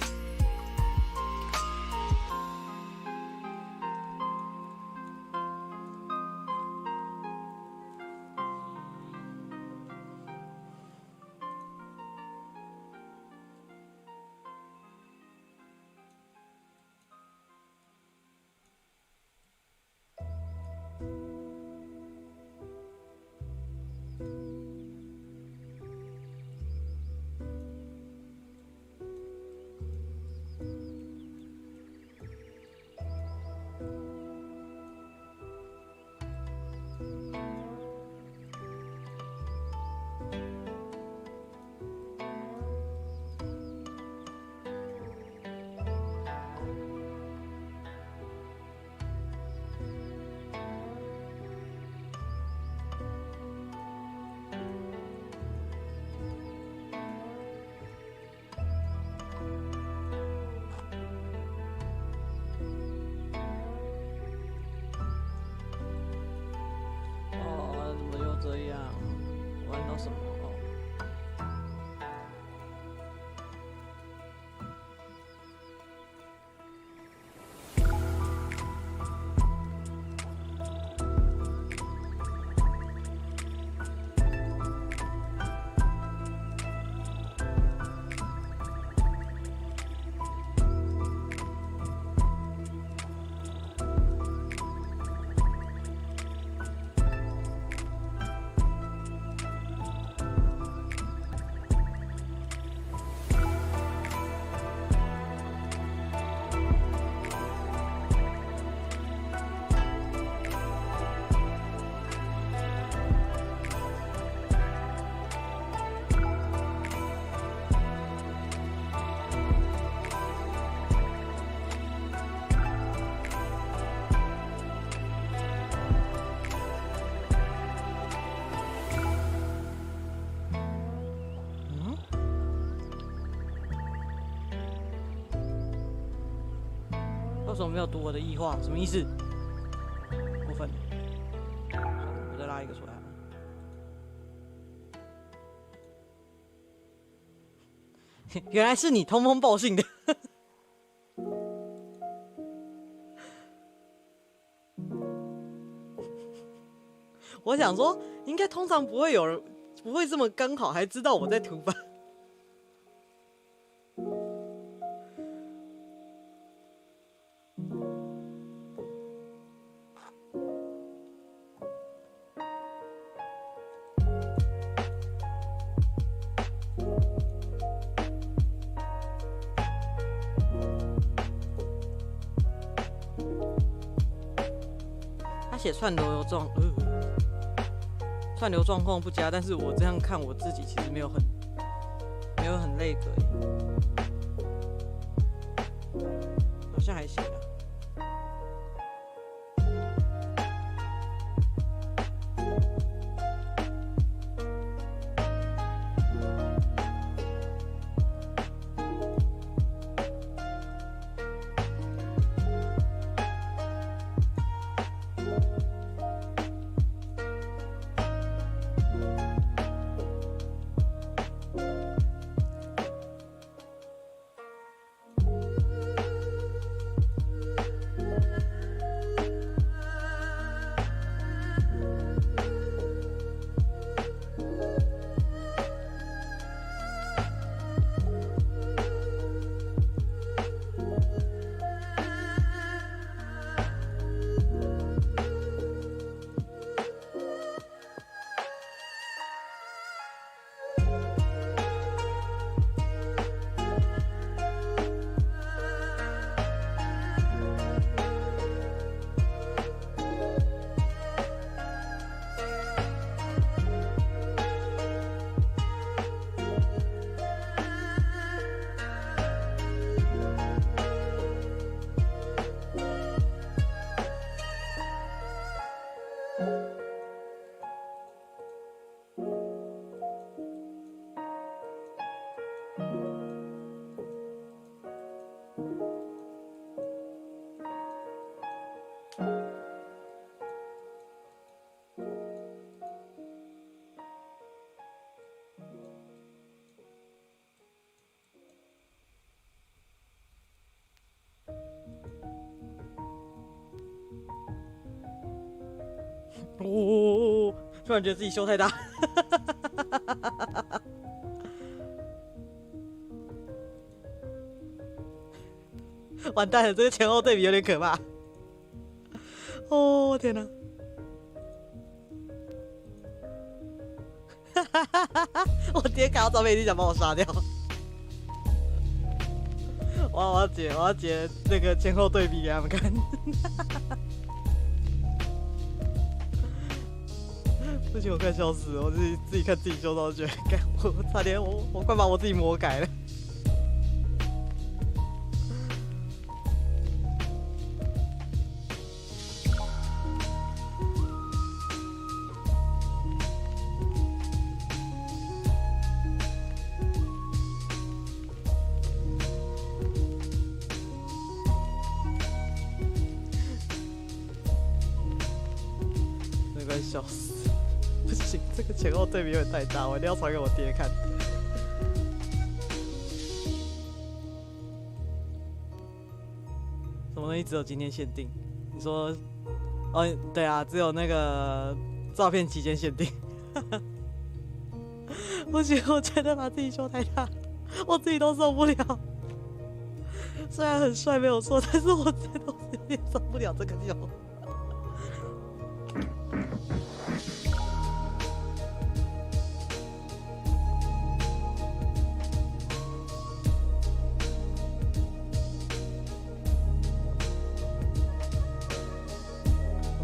这样玩到什么？为什么没有读我的异话？什么意思？过分！我再拉一个出来。原来是你通风报信的。我想说，应该通常不会有人不会这么刚好还知道我在涂吧。写串流状况不佳，但是我这样看我自己其实没有很累个，好像还行啊。突然觉得自己胸太大。完蛋了，这个前后对比有点可怕。哦天哪！我爹看到照片一定想把我杀掉。我要截那个前后对比给他们看。不行，我快笑死了！我自己看自己胸罩，觉得，干我差点我快把我自己魔改了。笑死！不行，这个前后对比有点太大，我一定要传给我爹看。什么东西只有今天限定？你说，哦，对啊，只有那个照片期间限定。不行，我觉得把自己修太大，我自己都受不了。虽然很帅没有错，但是我真的有点受不了这个秀。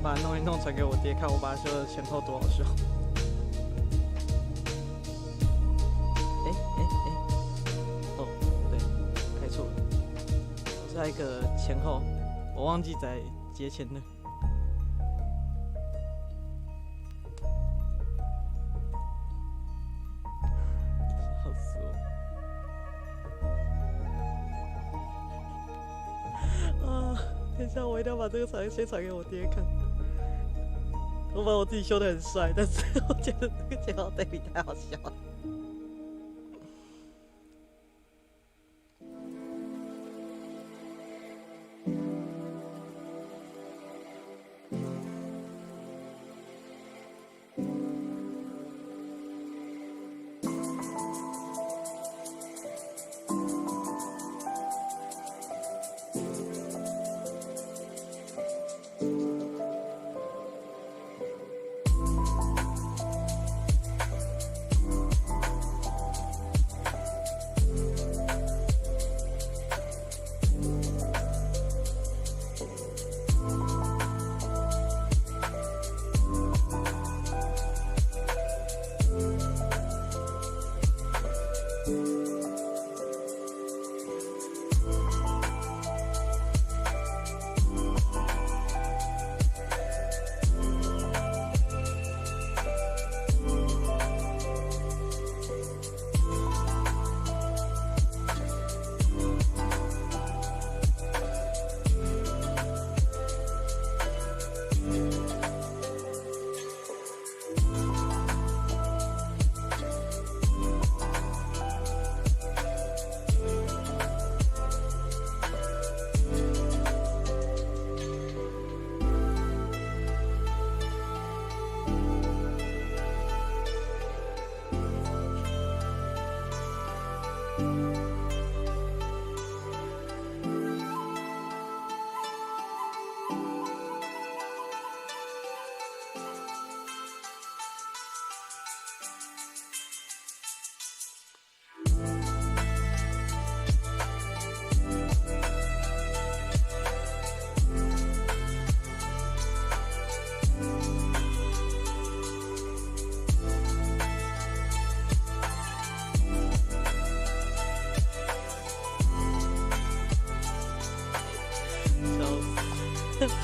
把它弄一弄传给我爹看，我把它修的前后多好笑。哦，对，开错了，我是那个前后，我忘记在节前了。笑死我！啊，等一下，我一定要把这个先传给我爹看。我把我自己修得很帅，但是我觉得这个前后对比太好笑了。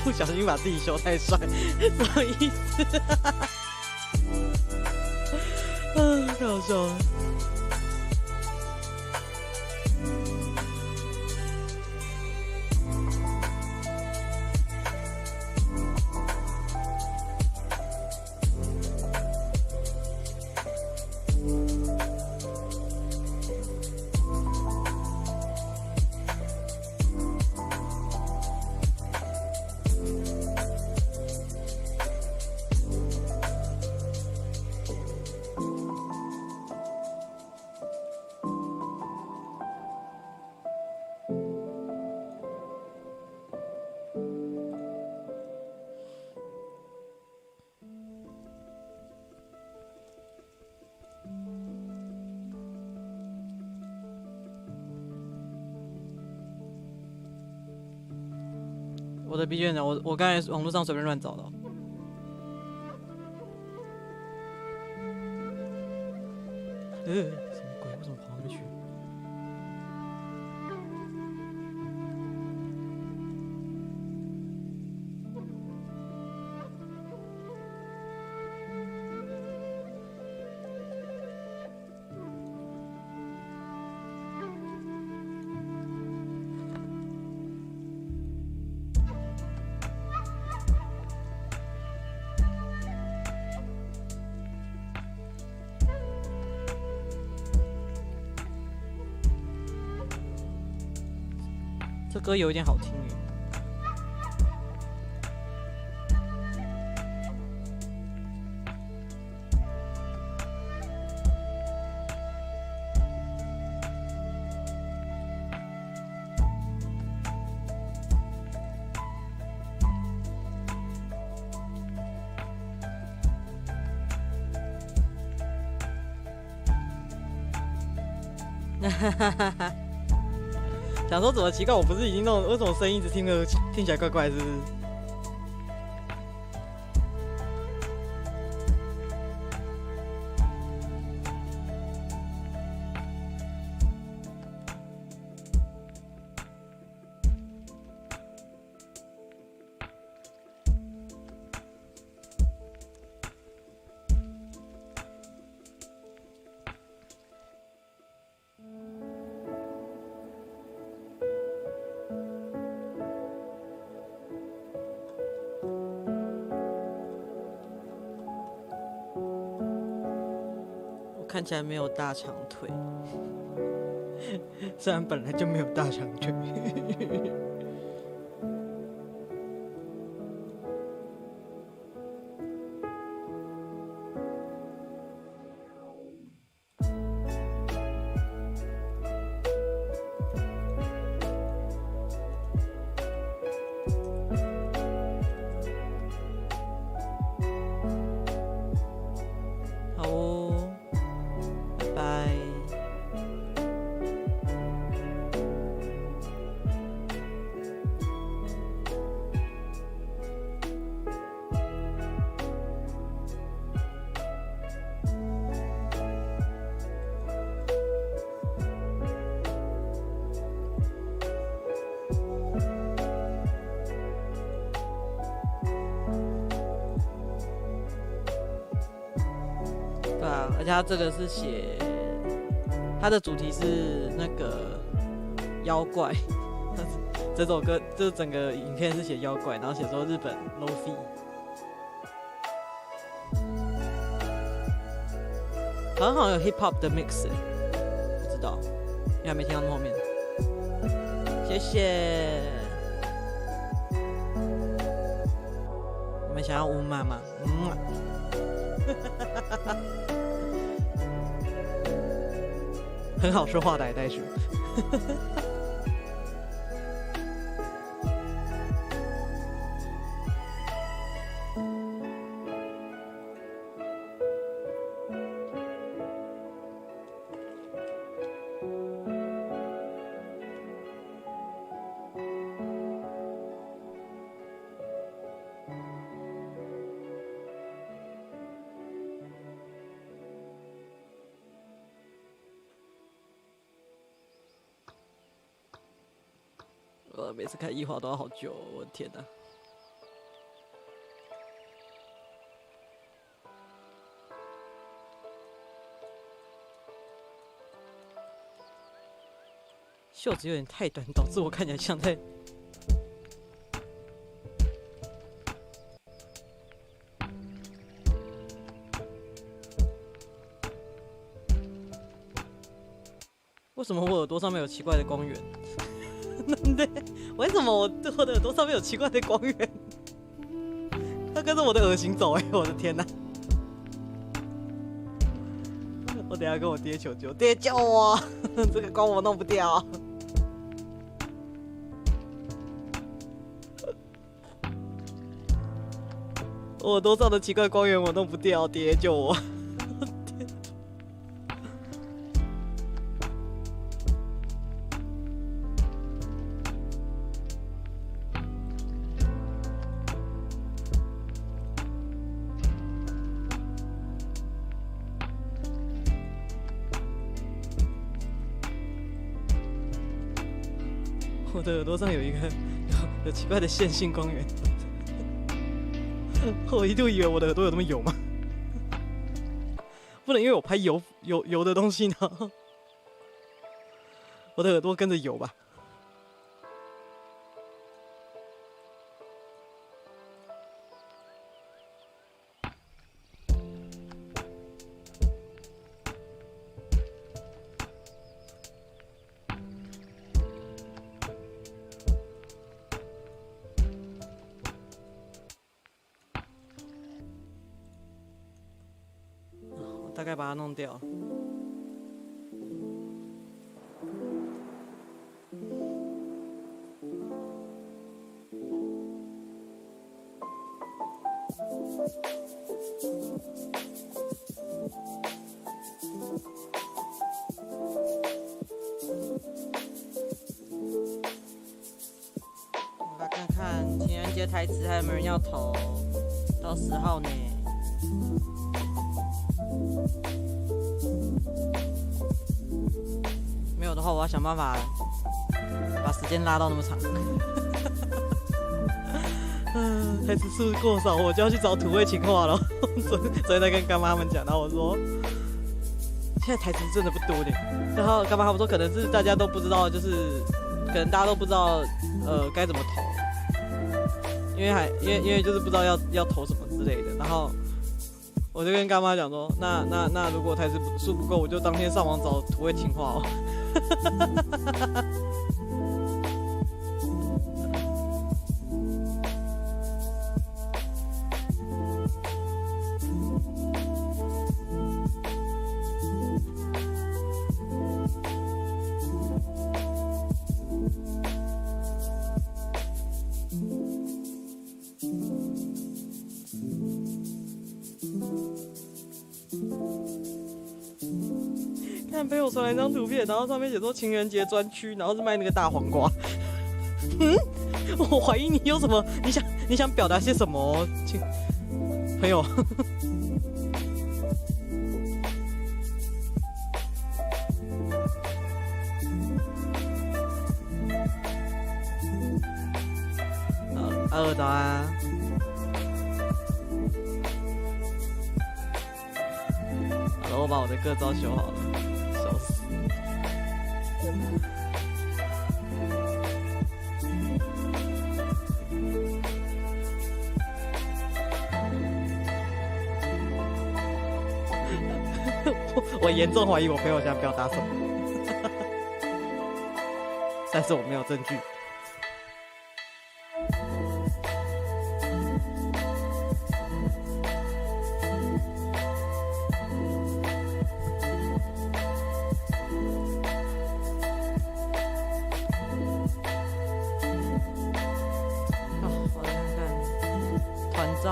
不小心把自己修太帅，什么意思？太好笑了。我的 BGM 呢？我刚才网络上随便乱找的。什么鬼？为什么跑到那边去？这歌有一点好听耶。哈哈哈哈。想说怎么奇怪，我不是已经弄，为什么声音一直听起来怪怪，是不是？看起来没有大长腿，虽然本来就没有大长腿。而且他这个是写，他的主题是那个妖怪，这首歌这整个影片是写妖怪，然后写说日本 lofi， 好像有 hip hop 的 mix， 不知道，因为还没听到那后面。谢谢。你们想要乌妈吗？很好说话的袋鼠。我每次看一华都要好久哦，我的天哪！袖子有点太短，导致我看起来像在……为什么我耳朵上面有奇怪的光源？对，为什么我的耳朵上面有奇怪的光源？它跟着我的耳型走，我的天哪！我等一下跟我爹求救，爹救我！这个光我弄不掉。我耳朵上的奇怪光源我弄不掉，爹救我！我的耳朵上有一个有奇怪的线性光源，我一度以为我的耳朵有那么油吗？不能因为我拍油的东西呢，我的耳朵跟着油吧。大概把它弄掉。我来看看情人节台词还有没有人要投，到10号呢。没有的话，我要想办法把时间拉到那么长。台词数过少，我就要去找土味情话了。昨天在跟干妈他们讲，然后我说，现在台词真的不多的。然后干妈他们说，可能是大家都不知道，就是可能大家都不知道该怎么投，因为就是不知道要投什么之类的。然后我就跟干妈讲说，那如果台词数不够，我就当天上网找土味情话哦。看朋友传来一张图片，然后上面写说情人节专区，然后是卖那个大黄瓜。我怀疑你有什么，你想表达些什么，朋友？阿尔早安。好了，我把我的个照修好了。笑死！我严重怀疑我朋友想表达什么，但是我没有证据。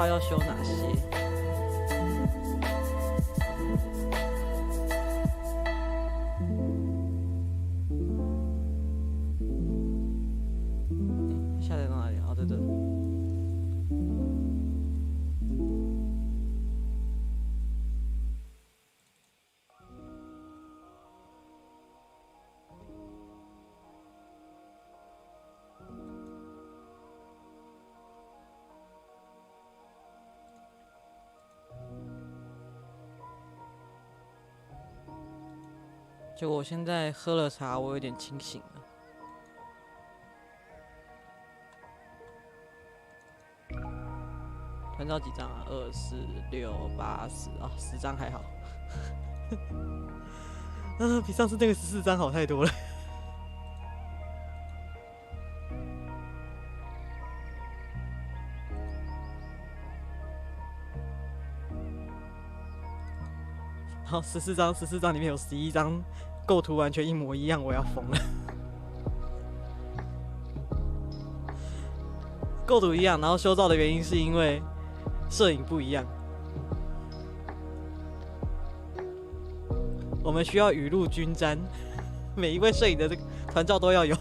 要修哪些？下载到哪里？哦，在这。结果我现在喝了茶，我有点清醒了。团照几张啊？2、4、6、8、10啊，10张还好。比上次那个14张好太多了。好，14张里面有11张构图完全一模一样，我要疯了。构图一样，然后修照的原因是因为摄影不一样。我们需要雨露均沾，每一位摄影的这个团照都要有。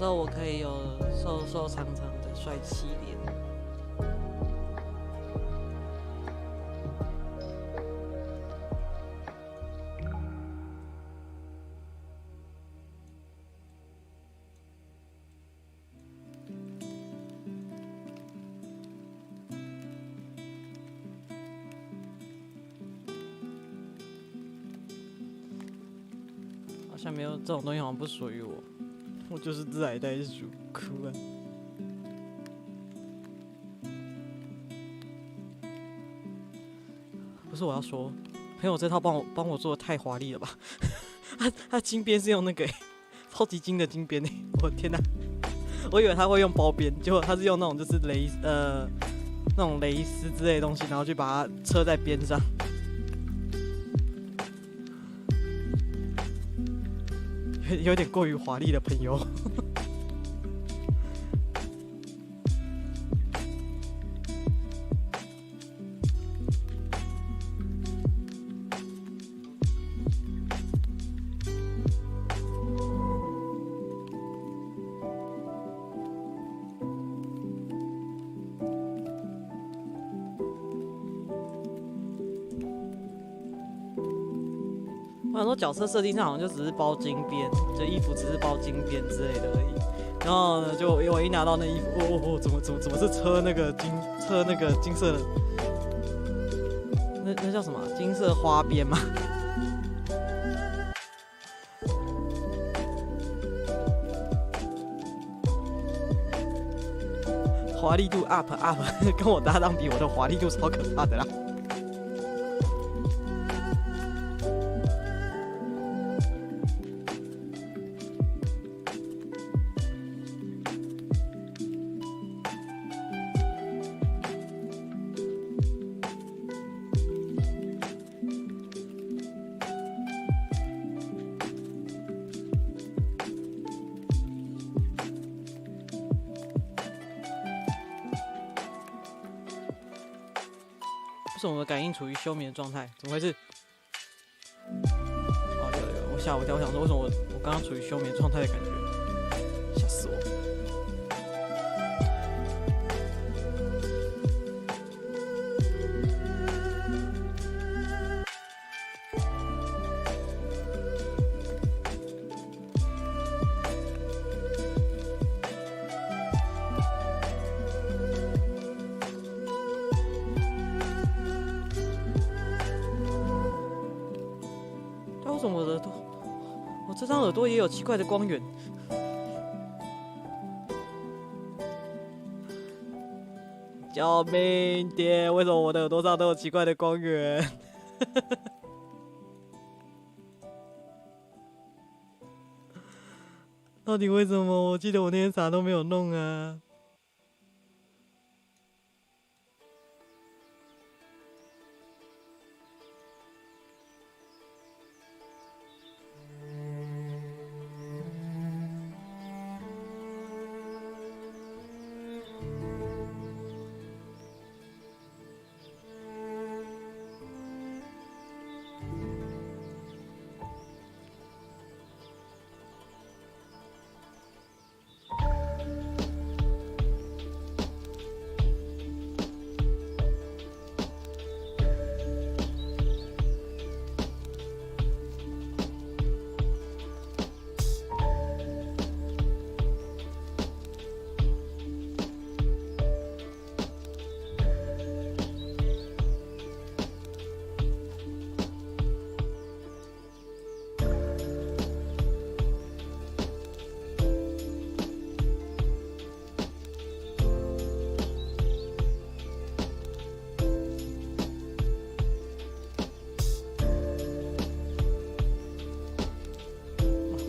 时候我可以有瘦瘦长长的帅气脸。好像没有这种东西，好像不属于我。我就是自来袋鼠，哭啊！不是我要说，朋友这套帮我做的太华丽了吧？他金边是用那个超级金的金边我的天哪！我以为他会用包边，结果他是用那种就是那种蕾丝之类的东西，然后去把它车在边上。有点过于华丽的朋友。我想说角色设定上好像就只是包金边，就衣服只是包金边之类的而已。然后呢，就我一拿到那衣服，怎么是车那个金色的，那叫什么？金色花边吗？华丽度 up， 跟我搭档比，我的华丽度超可怕的啦。为什么我的感应处于休眠的状态？怎么回事？哦，有，我吓我一跳，我想说为什么我刚刚处于休眠状态的感觉，吓死我！为什么我这张耳朵也有奇怪的光源？救命爹！为什么我的耳朵上都有奇怪的光源？到底为什么？我记得我那天啥都没有弄啊。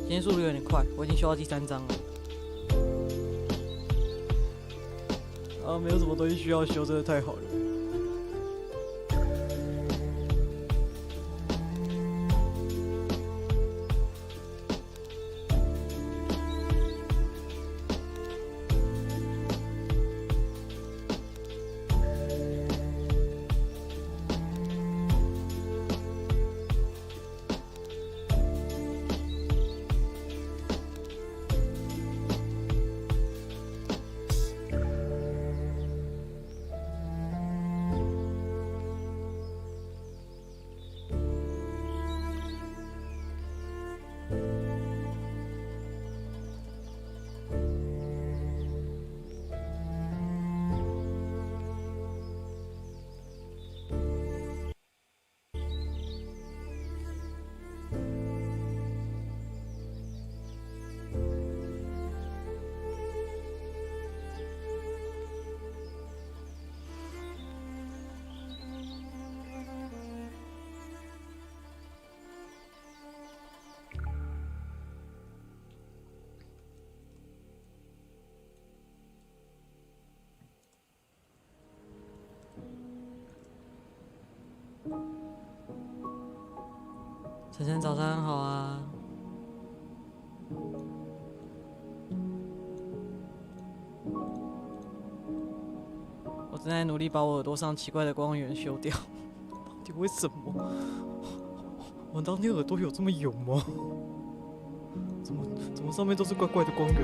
今天速度有点快，我已经修到第3章了。没有什么东西需要修，真的太好了。晨晨早上好啊！我正在努力把我耳朵上奇怪的光源修掉，到底为什么？我当天耳朵有这么油吗？怎么上面都是怪怪的光源？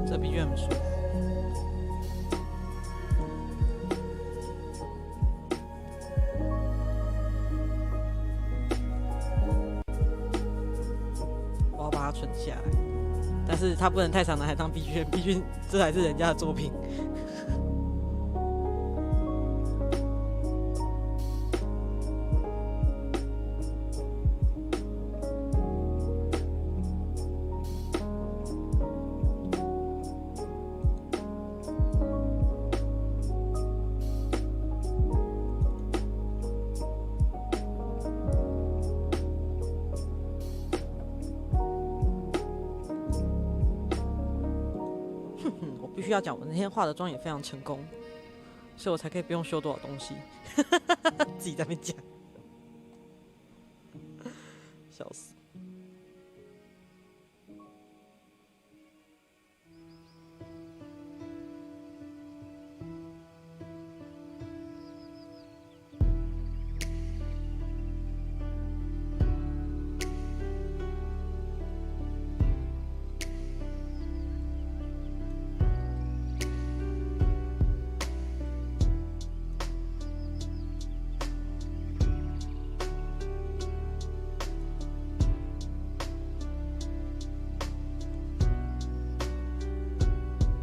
这BGM很舒服。我要把它存下来，但是它不能太长的还当BGM，毕竟这还是人家的作品。我必须要讲，我那天化的妆也非常成功，所以我才可以不用修多少东西。自己在那边讲，笑死。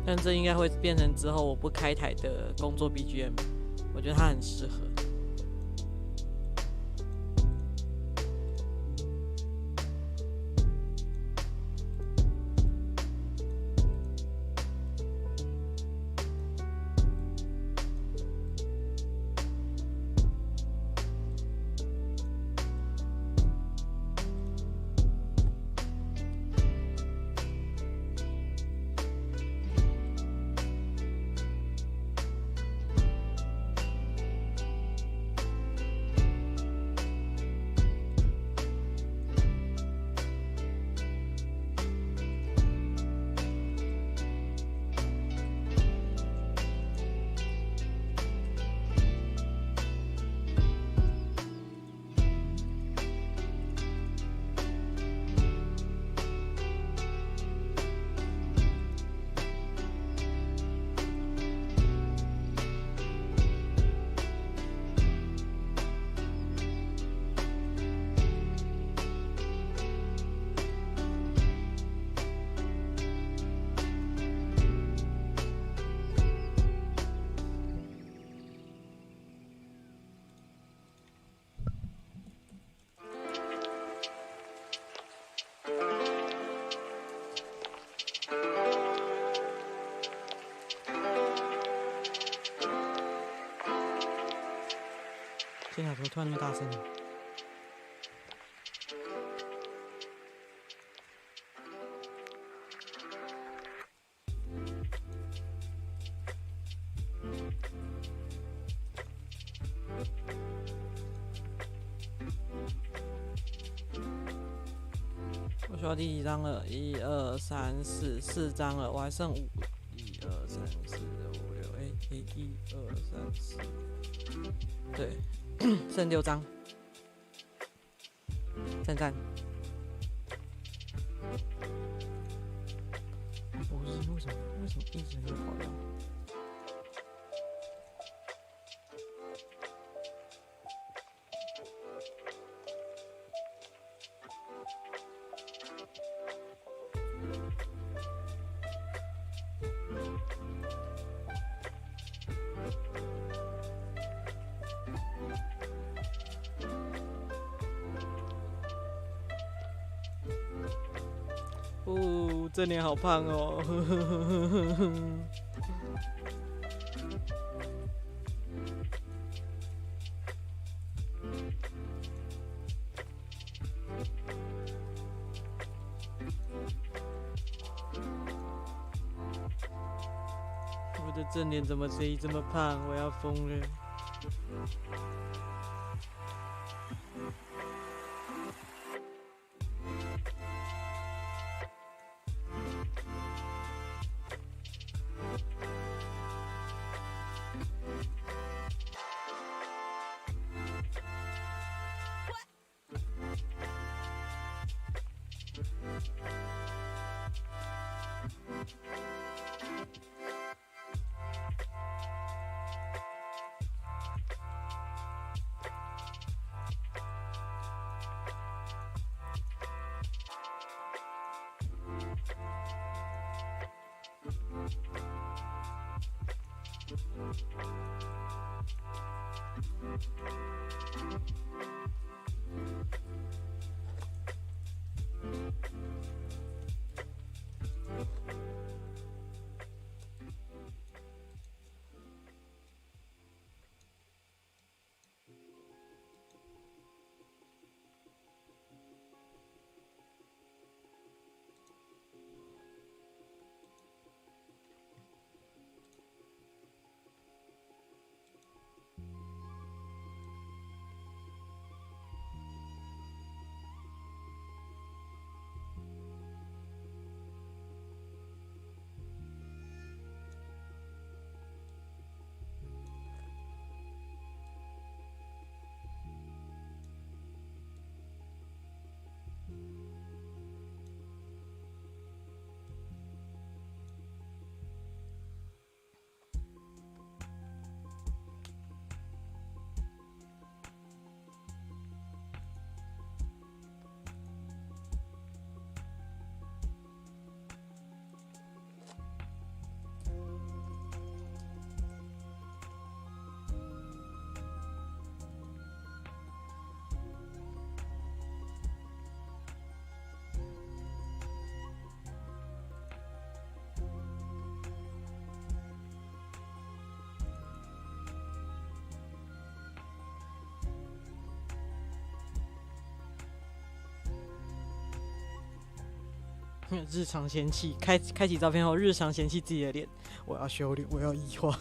但这应该会变成之后我不开台的工作 BGM， 我觉得它很适合。天啊，怎么突然那么大声？我需要第几张了？1、2、3、4， 4张了，我还剩5。1、2、3、4、5、6，哎，1、2、3、4，对。剩6张，赞赞。为什么一直没跑掉？哦，这脸好胖哦！我的正脸怎么声音这么胖？我要疯了！日常嫌弃，开启照片后，日常嫌弃自己的脸。我要修脸，我要异化。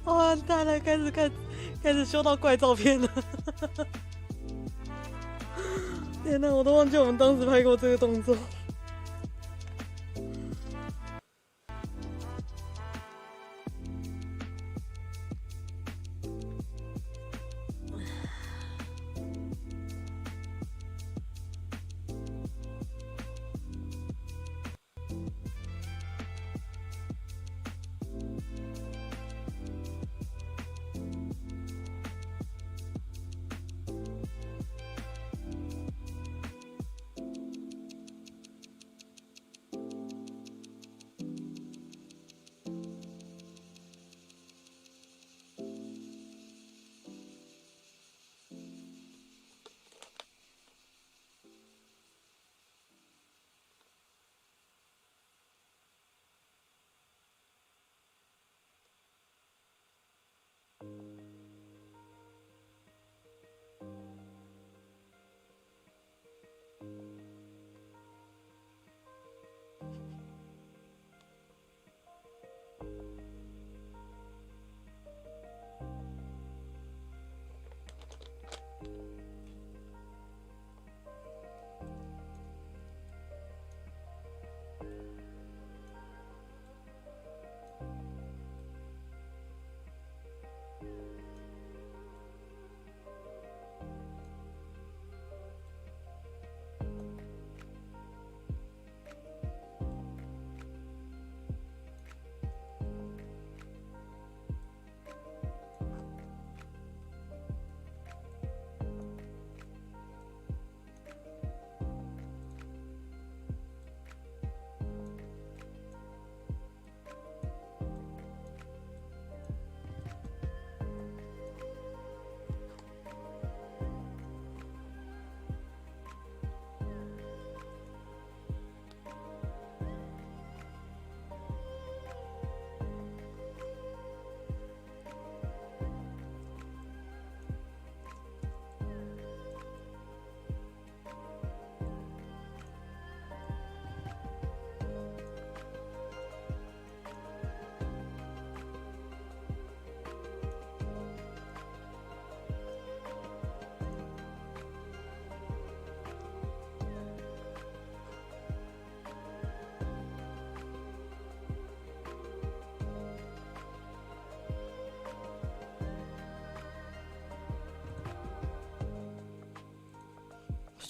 完蛋了，开始修到怪照片了。天哪，我都忘记我们当时拍过这个动作。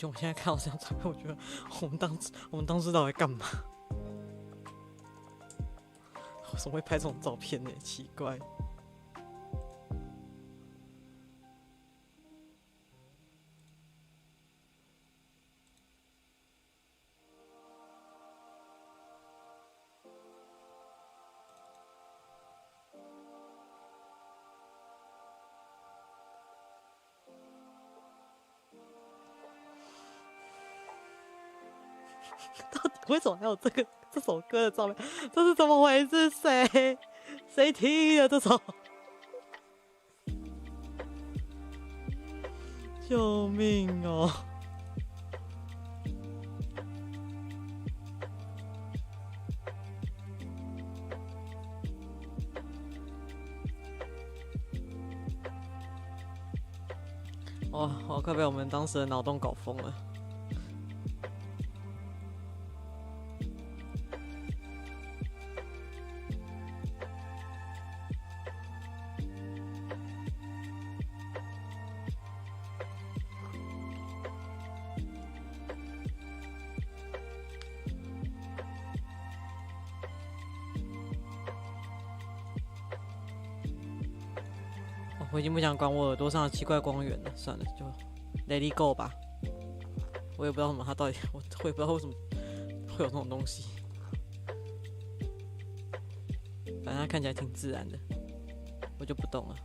我现在看到这张照片，我觉得我们当时到底在干嘛？为什么会拍这种照片呢？奇怪。到底为什么还有这首歌的照片？这是怎么回事？谁踢的这首？救命哦！哇，我快被我们当时的脑洞搞疯了。我已经不想管我耳朵上的奇怪光源了，算了，就 let it go 吧。我也不知道什么，它到底，我也不知道为什么会有这种东西。反正它看起来挺自然的，我就不懂了。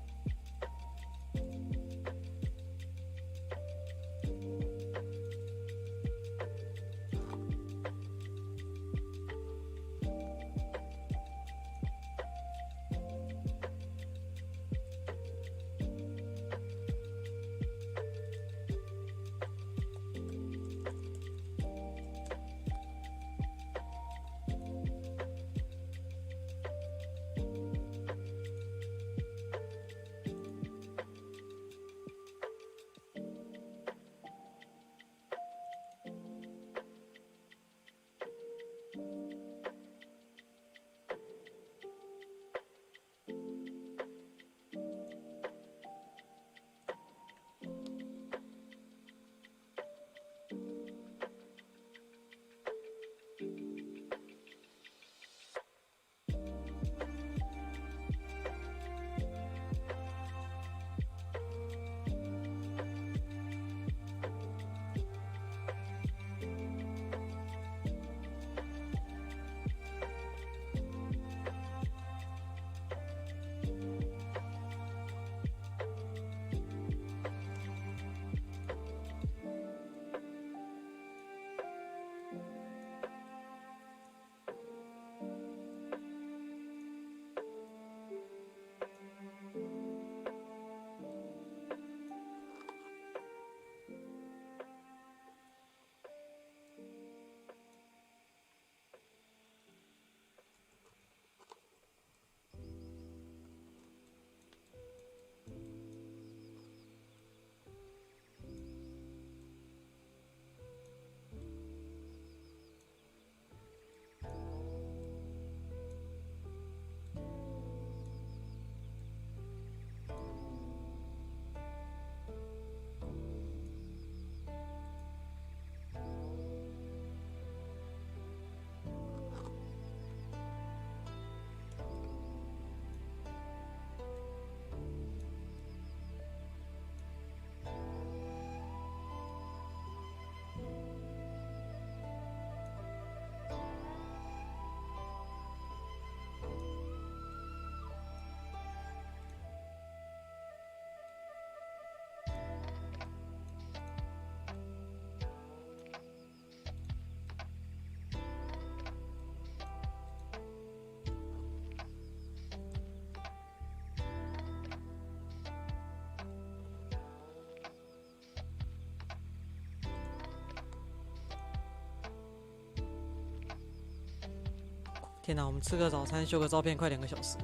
天哪，我们吃个早餐，修个照片，快2个小时。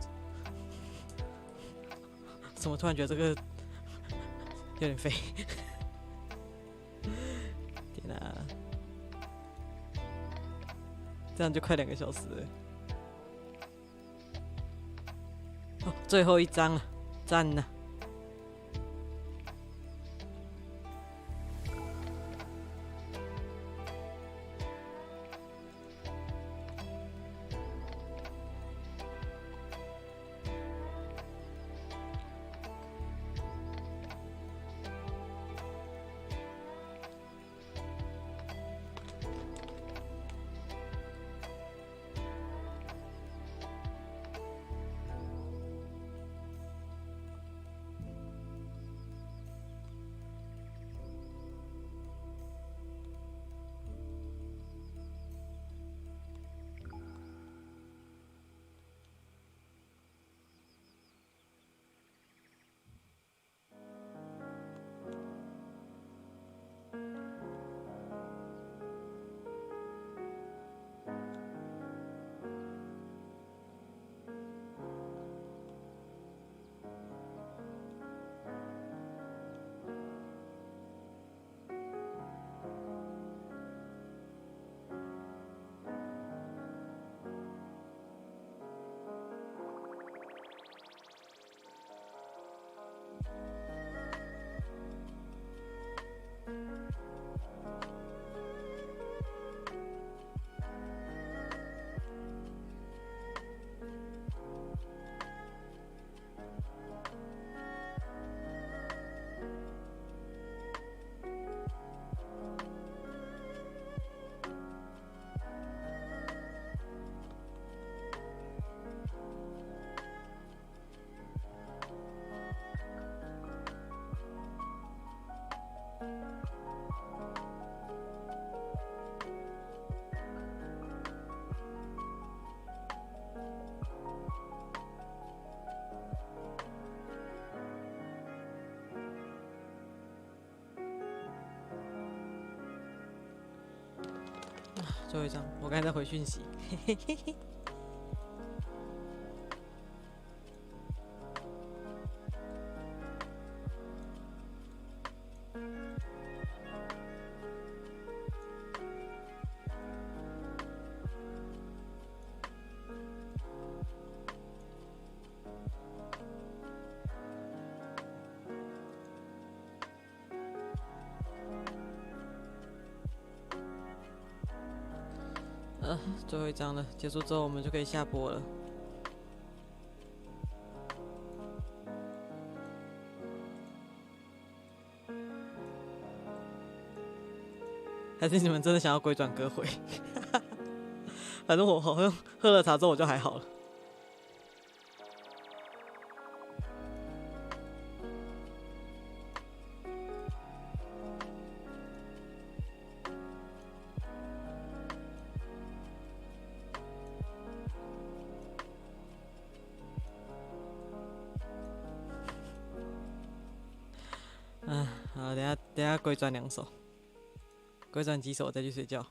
怎么突然觉得这个有点废？天哪，这样就快2个小时了。哦，最后一张了，赞了。最后一张，我刚才在回讯息。最后一张了，结束之后我们就可以下播了。还是你们真的想要鬼转歌回？反正我好像喝了茶之后我就还好了。好，等下鬼转2首，鬼转几首再去睡觉。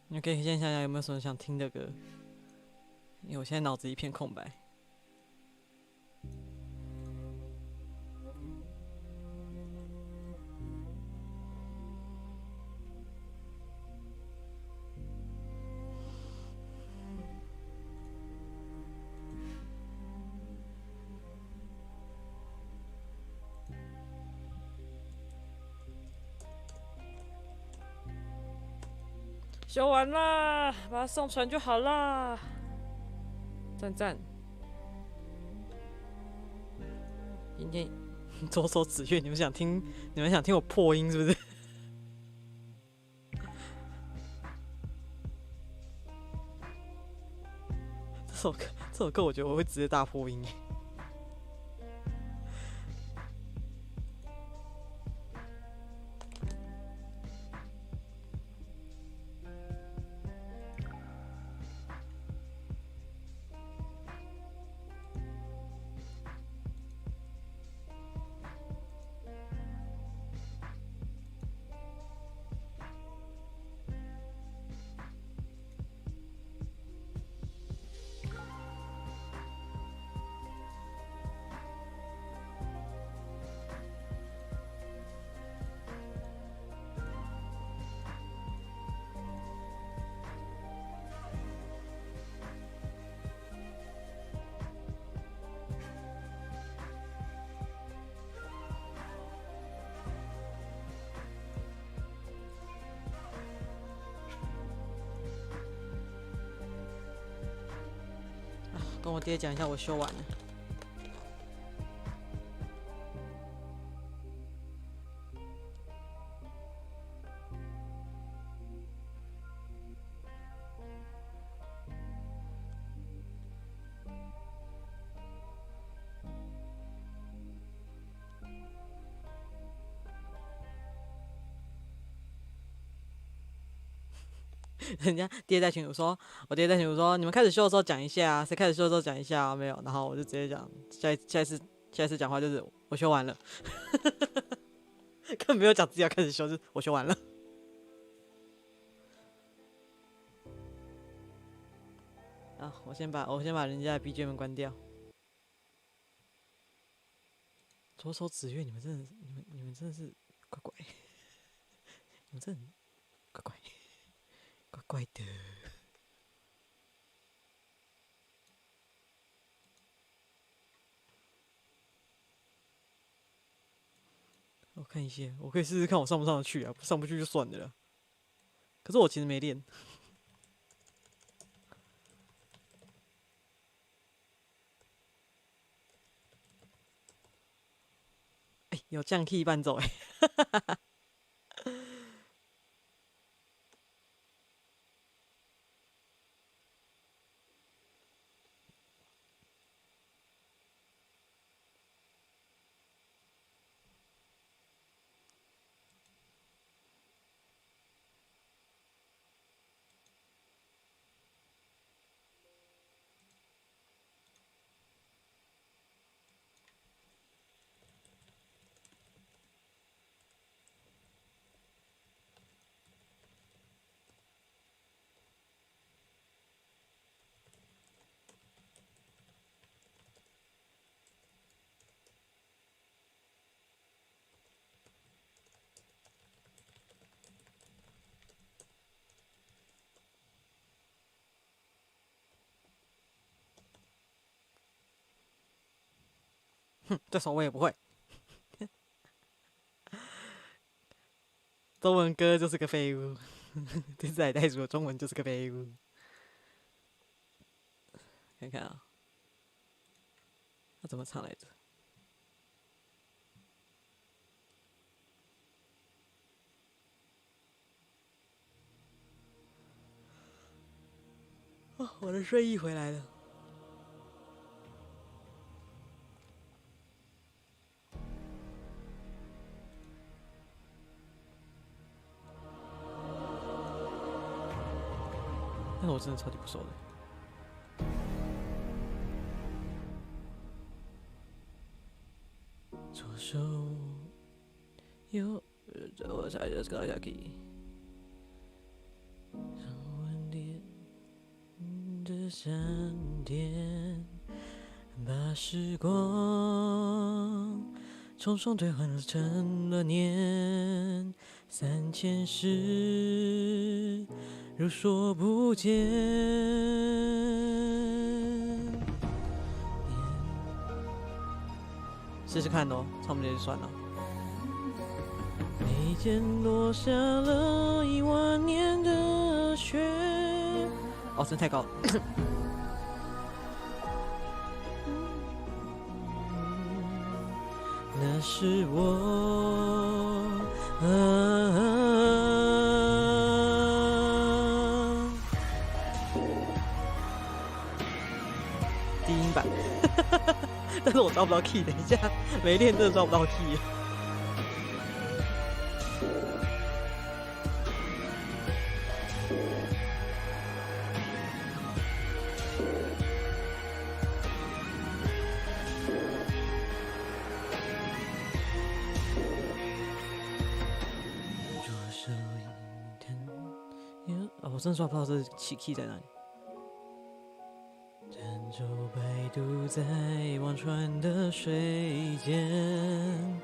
你可以先想想有没有什么想听的歌，因为我现在脑子一片空白。修完啦，把它上传就好啦。赞赞。今天左手指月，你们想听我破音是不是？这首歌我觉得我会直接大破音。跟我爹讲一下，我修完了。人家爹在群组说，我爹在群组说，你们开始修的时候讲一下啊，谁开始修的时候讲一下啊，没有，然后我就直接讲，下一次讲话就是我修完了，根本没有讲自己要开始修，就是我修完了。啊，我先把人家的 BGM 关掉。左手指月，你们真的是怪怪，你们真的怪怪。怪怪的，我看一下，我可以试试看我上不上得去啊？上不去就算了啦。可是我其实没练。有降 key 伴奏这首我也不会。中文歌就是个废物，天才袋鼠的中文就是个废物。看看啊，他怎么唱来着？哦，我的睡意回来了。但是我真的超级不熟的。左手右手，我踩着高下去，像稳定的闪电，把时光匆匆兑换成了年，3000世如说不见。试试看哦，唱不进就算了。眉间落下了10000年的雪。哦，真太高了。那是我。低音版，但是我抓不到 key， 等一下没练真的抓不到 key。我真的抓不到这起 key 在哪里。珍珠摆渡在忘川的水间，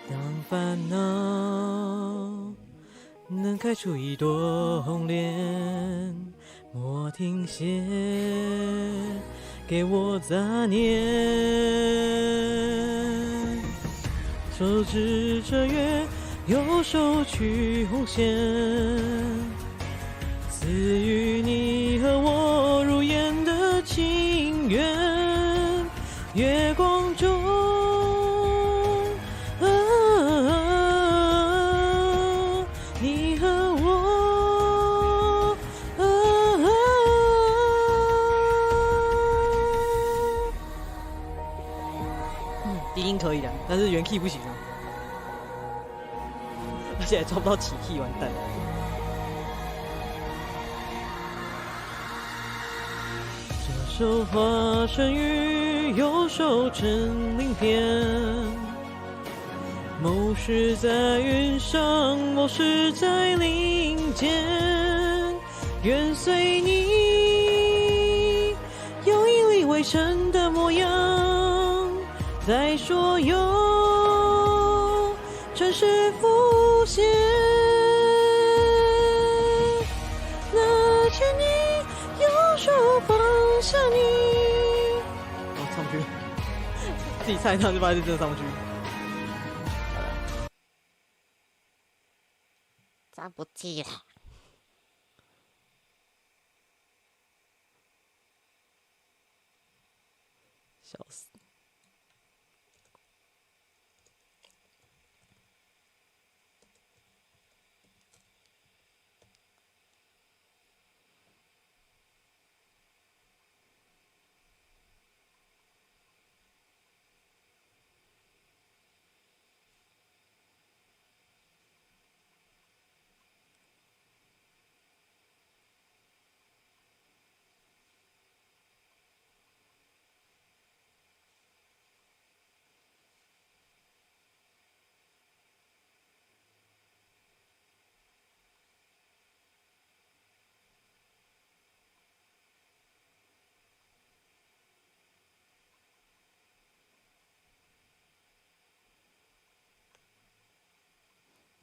当烦恼能开出一朵红莲，莫停歇，给我杂念。手指着月，右手取红线，赐予你和我如烟的情缘。月光中，你和我，低音可以的，但是原 key 不行啊，而且还抓不到起 key，完蛋了。这手化成雨，右手成鳞片，某时在云上，某时在林间，愿随你用引力围城的模样，在所有城市浮现。那牵你右手放下你，上不去，自己唱一唱就发现真的上不去。上不去了，笑死！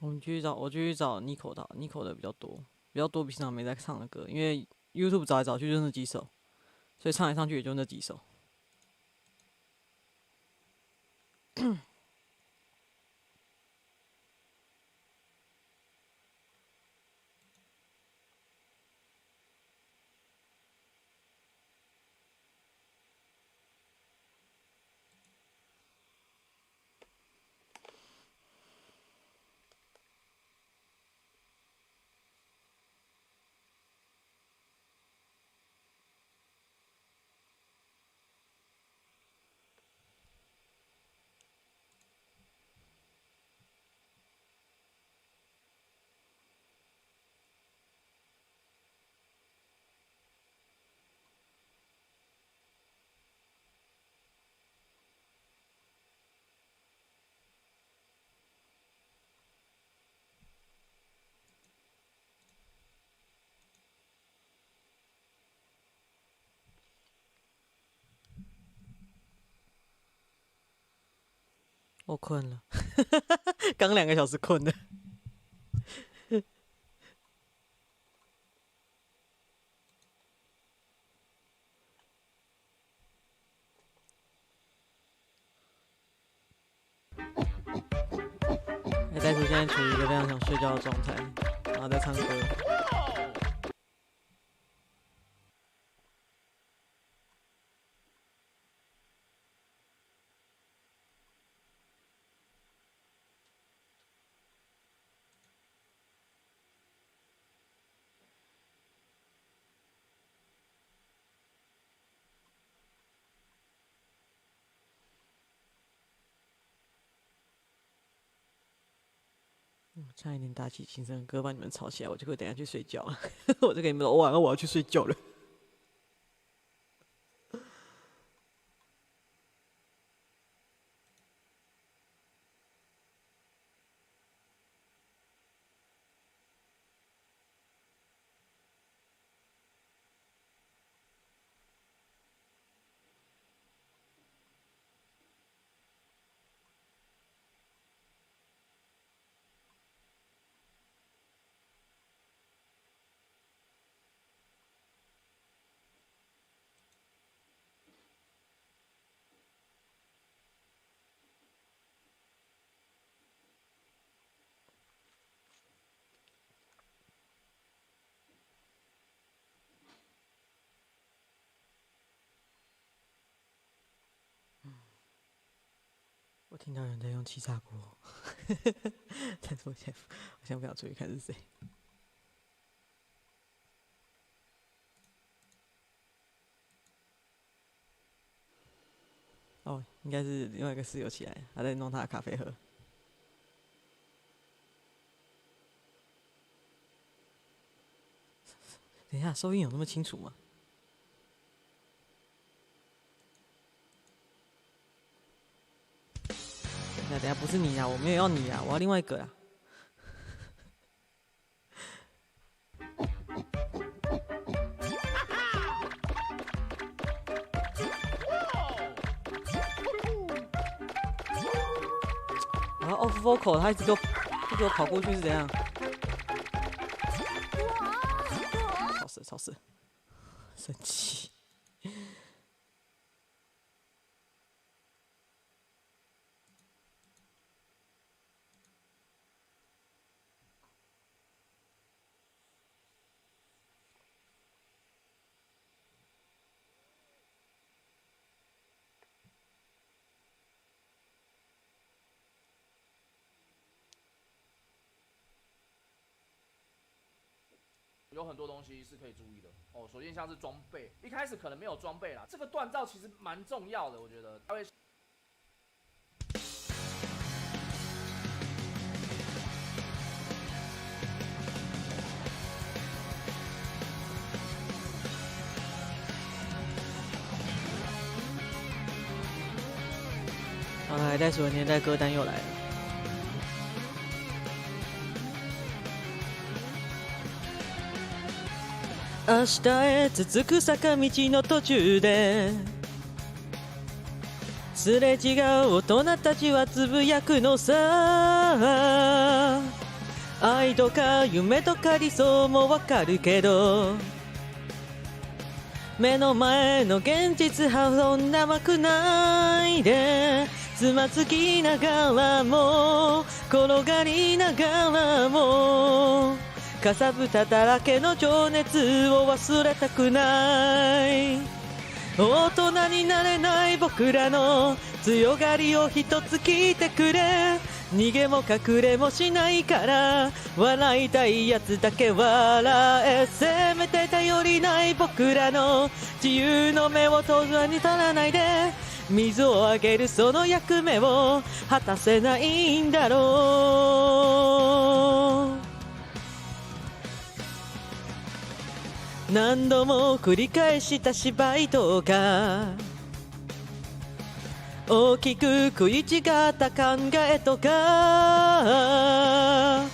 我继续找 Nico 的，Nico 的比较多，平常没在唱的歌，因为 YouTube 找来找去就那几首，所以唱来唱去也就那几首。我困了，刚2个小时困了。袋鼠现在处于一个非常想睡觉的状态，然后在唱歌。唱一点大气轻声的歌把你们吵起来，我就可以等下去睡觉了。我就跟你们说，晚上我要去睡觉了。我听到有人在用气炸锅，但是我现在不想出去看是谁。哦，应该是另外一个室友起来，他在弄他的咖啡喝。等一下，收音有那么清楚吗？等一下，不是你啊，我没有要你啊，我要另外一个啦。然后 off vocal， 他一直给我跑过去是怎样？吵死，生气。有很多东西是可以注意的哦。首先像是装备，一开始可能没有装备啦，这个锻造其实蛮重要的，我觉得它会。矮袋鼠的年代歌单又来了。明日へ続く坂道の途中ですれ違う大人たちはつぶやくのさ。愛とか夢とか理想もわかるけど目の前の現実はそんな甘くないでつまずきながらも転がりながらもかさぶただらけの情熱を忘れたくない大人になれない僕らの強がりを一つ聞いてくれ逃げも隠れもしないから笑いたいやつだけ笑えせめて頼りない僕らの自由の目を閉ざに足らないで水をあげるその役目を果たせないんだろう何度も繰り返した芝居とか大きく食い違った考えとか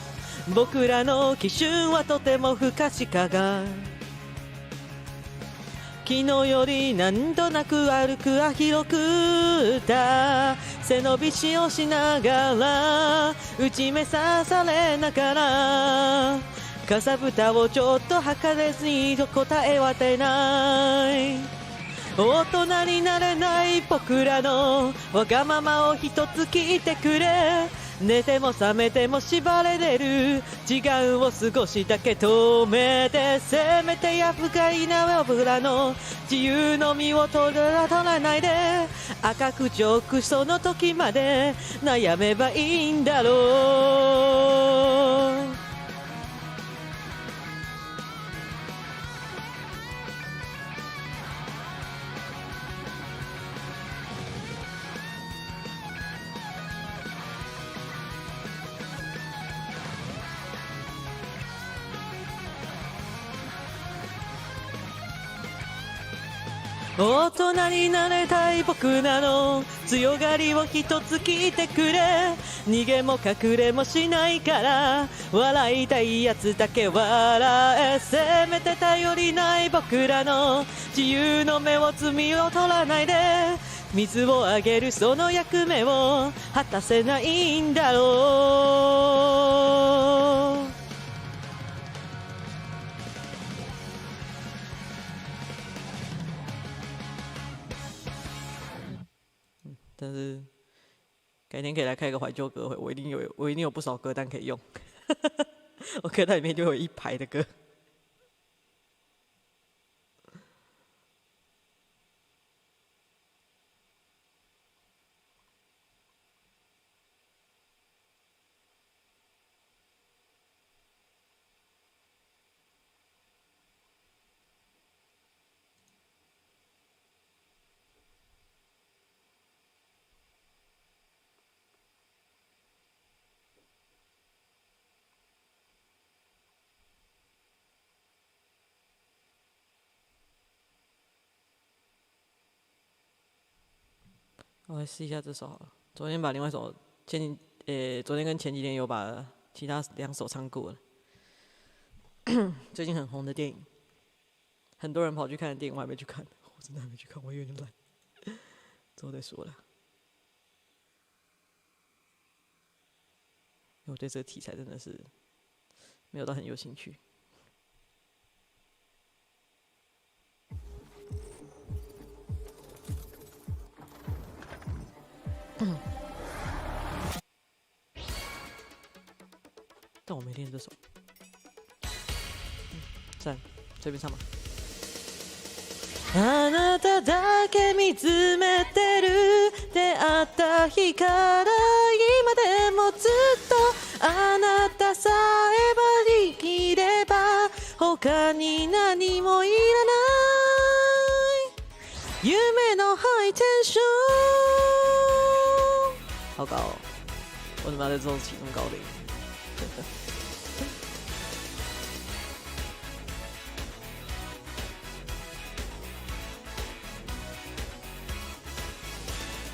僕らの基準はとても不可視化が昨日より何となく歩くは広くた背伸びしをしながら打ち目刺されながらかさぶたをちょっと測れずに答えは出ない大人になれない僕らのわがままを一つ聞いてくれ寝ても覚めても縛れれる時間を少しだけ止めてせめてや不快な僕らの自由の身を取らないで赤く直くその時まで悩めばいいんだろう大人になれたい僕らの強がりを一つ聞いてくれ逃げも隠れもしないから笑いたいやつだけ笑えせめて頼りない僕らの自由の目を罪を取らないで水をあげるその役目を果たせないんだろう但是改天可以来开个怀旧歌会，我一定有不少歌单可以用，我歌单里面就有一排的歌。我来试一下这首好了。昨天把另外一首昨天跟前几天有把其他2首唱过了。最近很红的电影，很多人跑去看的电影，我还没去看，我真的还没去看，我有点懒，之后再说了。因为我对这个题材真的是没有到很有兴趣。但我没练这首，算了，随便唱吧。あなただけ見つめてる出会った日から今でもずっとあなたさえばできれば他に何もいらない夢のハイテンション。好高哦，我怎么要在这种起那么高的音？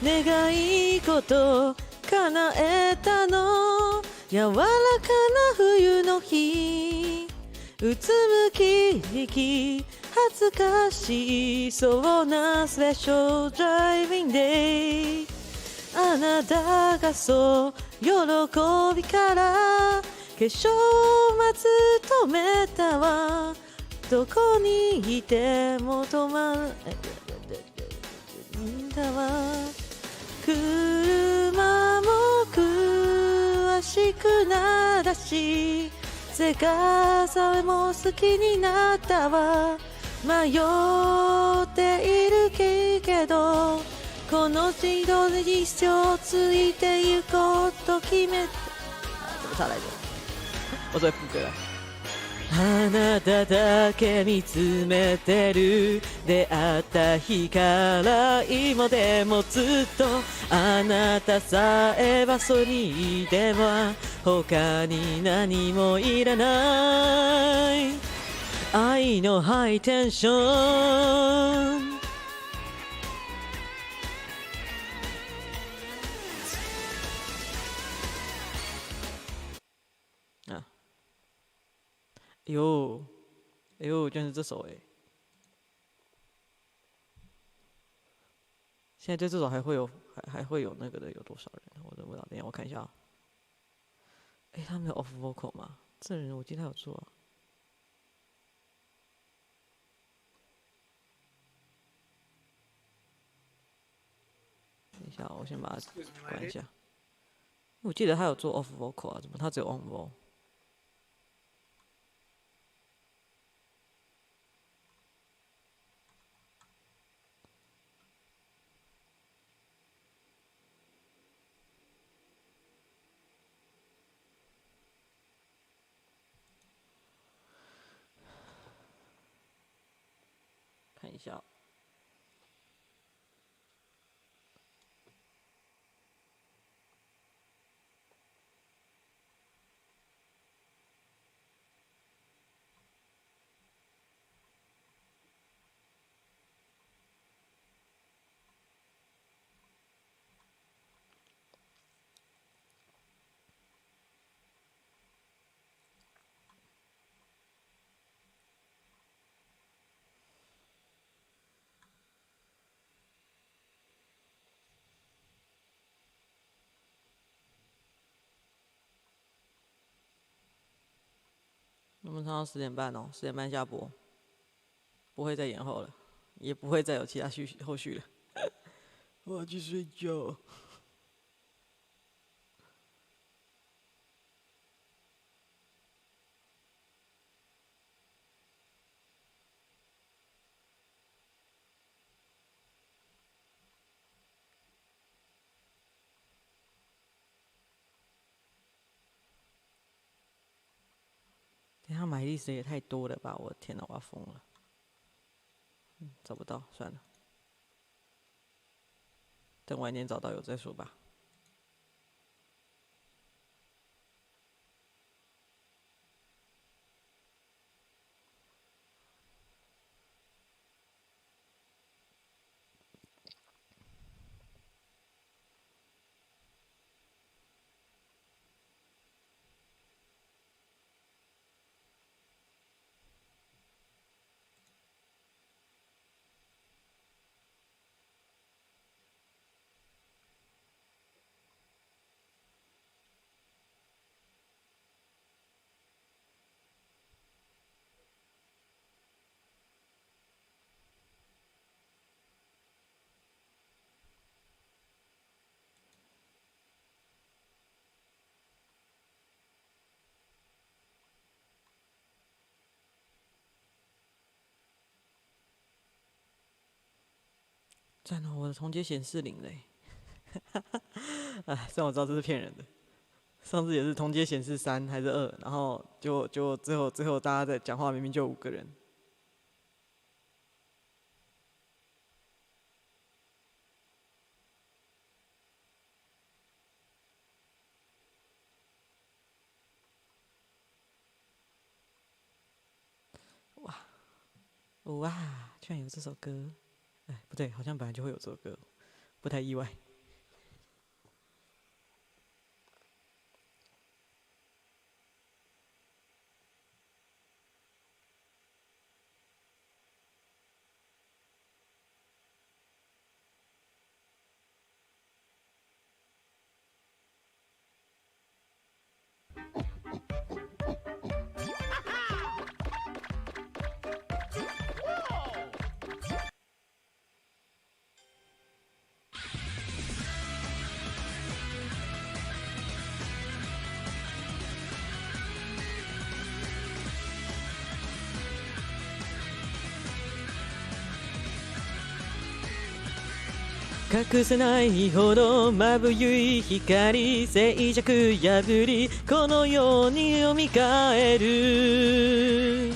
願い事叶えたの柔らかな冬の日うつむき息恥ずかしそうなスペシャルドライビングデイあなたがそう喜びから化粧待つ止めたわどこにいても止まるんだわ車も詳しくなだしせかされも好きになったわ迷っているけどこの程度で一生ついてゆこうと決めた怎么唱来着？我只会副歌了。あなただけ見つめてる出会った日から今でもずっとあなたさえばそにいては他に何もいらない愛のハイテンション哎呦，居然是这首哎！现在对这首还会有那个的有多少人？我都不知道，等一下我看一下啊。哎，他们有 off vocal 吗？这人我记得他有做啊。等一下，我先把它关一下。我记得他有做 off vocal 啊，怎么他只有 on vocal？看一下。我们唱到10点半哦，10点半下播，不会再延后了，也不会再有其他后续了。我要去睡觉。等一下买历史也太多了吧！我的天哪，我要疯了。找不到，算了，等晚点找到有再说吧。赞哦，我的同阶显示0嘞。哎，虽然我知道这是骗人的，上次也是同阶显示3还是2，然后就最后大家在讲话，明明就5个人。哇，居然有这首歌！哎，不对，好像本来就会有这首歌，不太意外。隠せないほどまぶゆい光、静寂破りこの世に蘇る。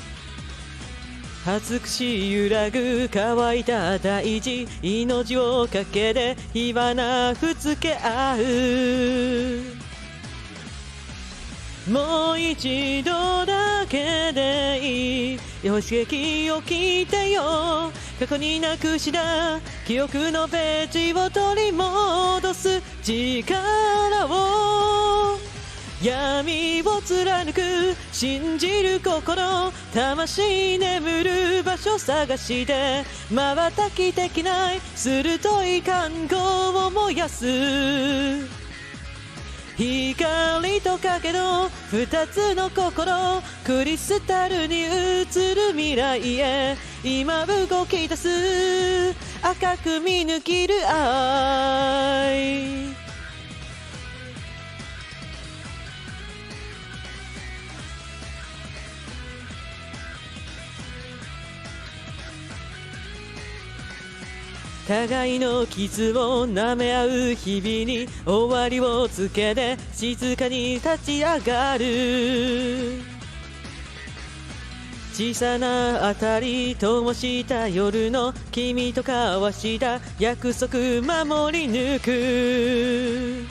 熱くし揺らぐ乾いた大地、命をかけて火花ふつけ合う。もう一度だけでいい、刺激を聞いてよ。過去になくした記憶のページを取り戻す力を、闇を貫く信じる心、魂眠る場所探して瞬きできない鋭い感情を燃やす。光と影の二つの心、クリスタルに映る未来へ今動き出す、赤く見抜きる愛。互いの傷を舐め合う日々に終わりをつけて静かに立ち上がる。小さなあたり灯した夜の君と交わした約束守り抜く。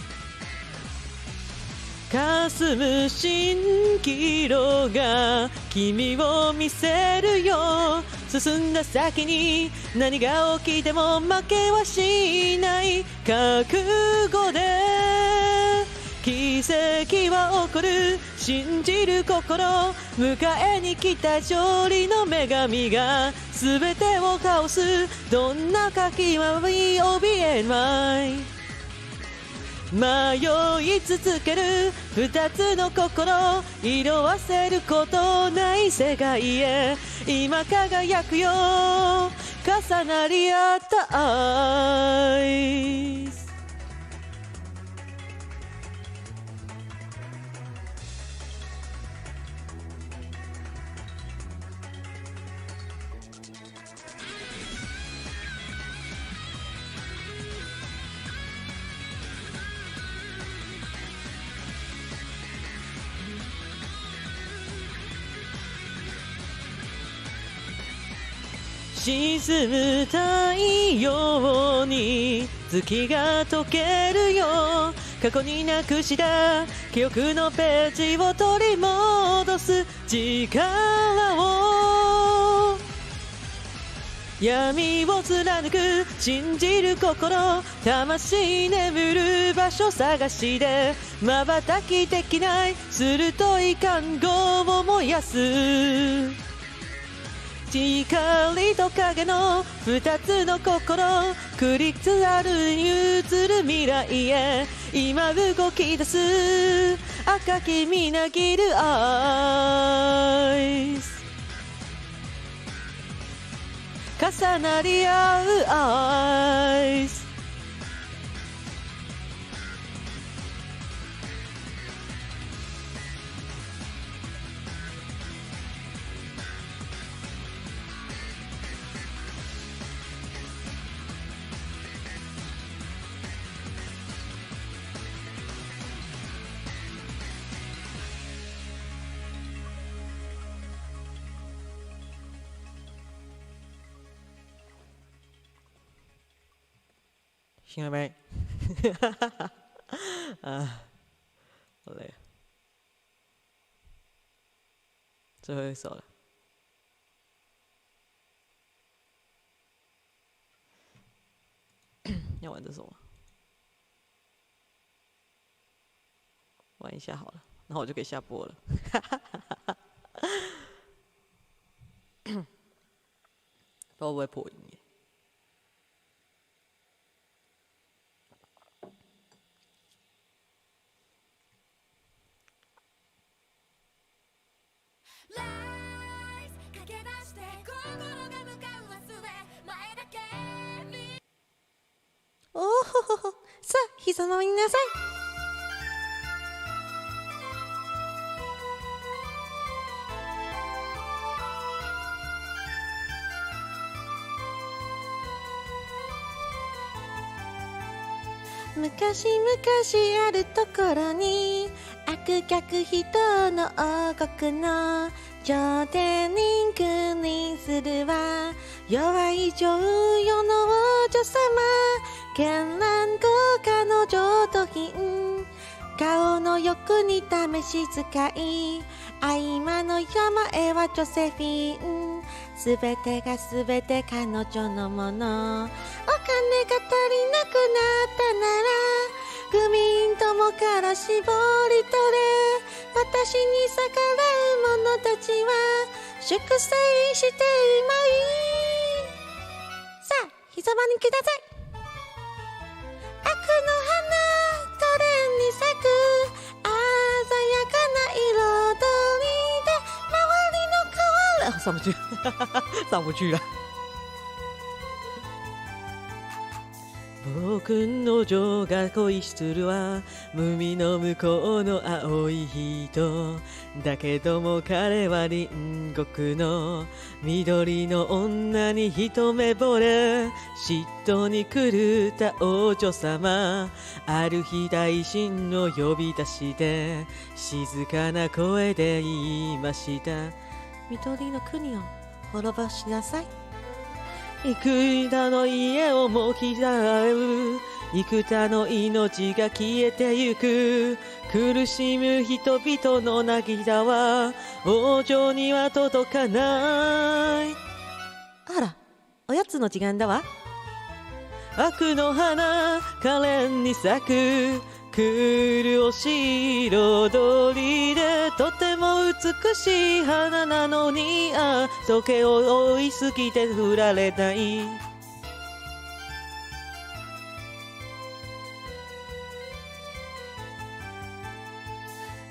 霞む蜃気楼が君を見せるよ。進んだ先に何が起きても負けはしない覚悟で、奇跡は起こる信じる心、迎えに来た勝利の女神が全てを倒す。どんなかき回り怯えまい、迷い続ける二つの心、色あせることない世界へ今輝くよ、重なり合った愛。沈む太陽に月が溶けるよ。過去になくした記憶のページを取り戻す力を、闇を貫く信じる心、魂眠る場所探して瞬きできない鋭い感情を燃やす。光と影の二つの心、クリスタルに映る未来へ今動き出す、赤きみなぎる愛。重なり合う愛。听到没？啊，好累。最后一首了。要玩这首吗？玩一下好了，然后我就可以下播了。不知道会不会破音耶。おおほほほ、さあ膝まみなさい。昔々あるところに悪逆非道の王国の頂点に君臨するは弱い女世の王女様、絢爛豪華の浄土品、顔の欲に試し使い、合間の山へはジョセフィン、すべてがすべて彼女のもの。お金が足りなくなったなら愚民どもから絞り取れ、私に逆らう者たちは粛清してうまい。さあ膝場に来なさい。悪の花可憐に咲く鮮やかな彩りで周りの河原上不去，上不去了。僕の女が恋するは海の向こうの青い人だけども、彼は隣国の緑の女に一目惚れ、嫉妬に狂った王女様、ある日大臣を呼び出して静かな声で言いました。緑の国を滅ぼしなさい。幾多の家をもきたう、幾多の命が消えてゆく、苦しむ人々の涙は王女には届かない。あら、おやつの時間だわ。悪の花可憐に咲く苦しい彩りで、とても美しい花なのに、時を追いすぎて振られない。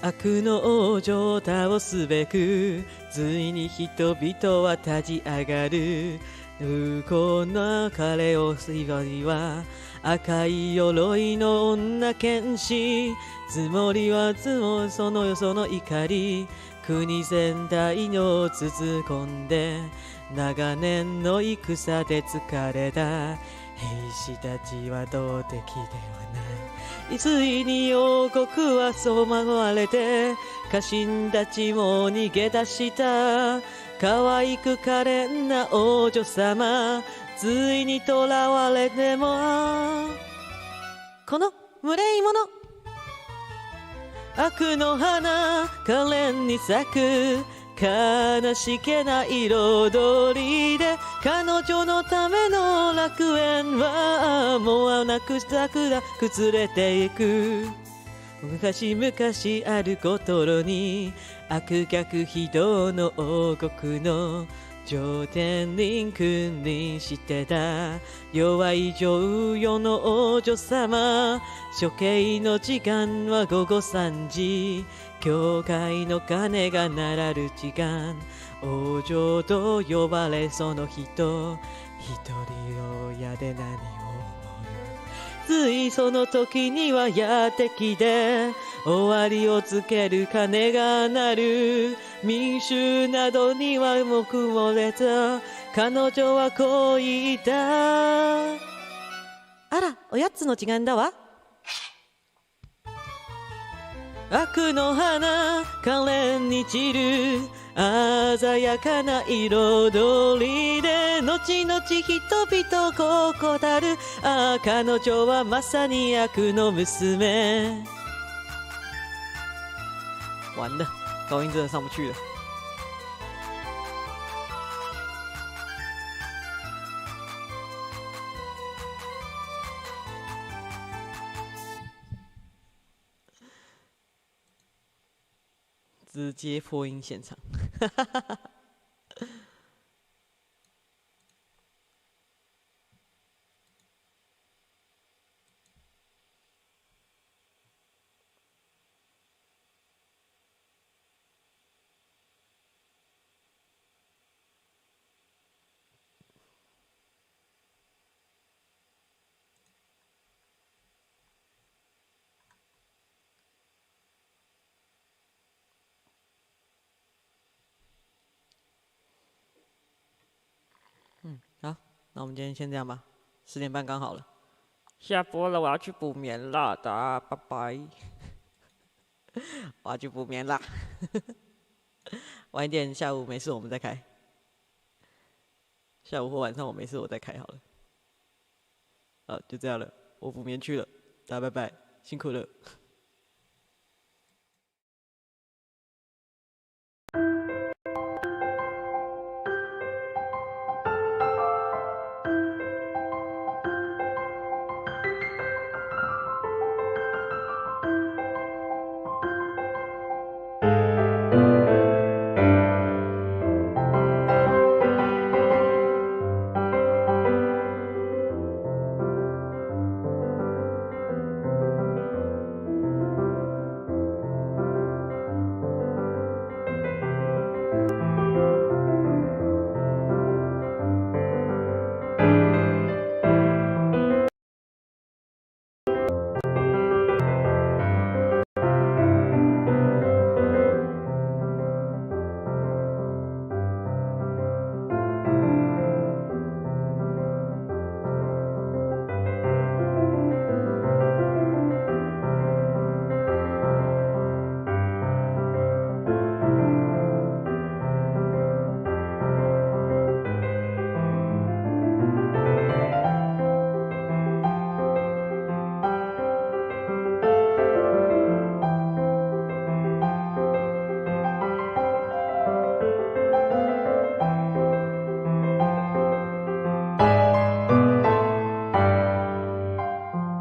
悪の王女を倒すべくついに人々は立ち上がる。向こうの彼を祝いは赤い鎧の女剣士、つもりはその怒り、国全体を包み込んで、長年の戦で疲れた兵士たちは動的ではない。ついに王国は染まわれて、家臣たちも逃げ出した。可愛く可憐な王女様、ついに囚われても、この無礼者、悪の花可憐に咲く悲しげな彩りで、彼女のための楽園はもうなく桜崩れていく。昔々あるコトロに悪逆非道の王国の頂点に君臨してた弱い女世の王女様、処刑の時間は午後3時、教会の鐘が鳴らる時間、王女と呼ばれその人、一人親で何を思う。ついその時にはやってきて、終わりをつける鐘が鳴る。民衆などには黙もれた。彼女はこう言った。あら、おやつの時間だわ。悪の花可憐に散る鮮やかな彩りで後々人々こう答る彼女はまさに悪の娘。完了，高音真的上不去了。直接破音现场。好，那我们今天先这样吧，10点半刚好了。下播了，我要去补眠了，大家拜拜。我要去补眠啦。晚一点，下午没事我们再开。下午或晚上我没事我再开好了。就这样了，我补眠去了，大家拜拜，辛苦了。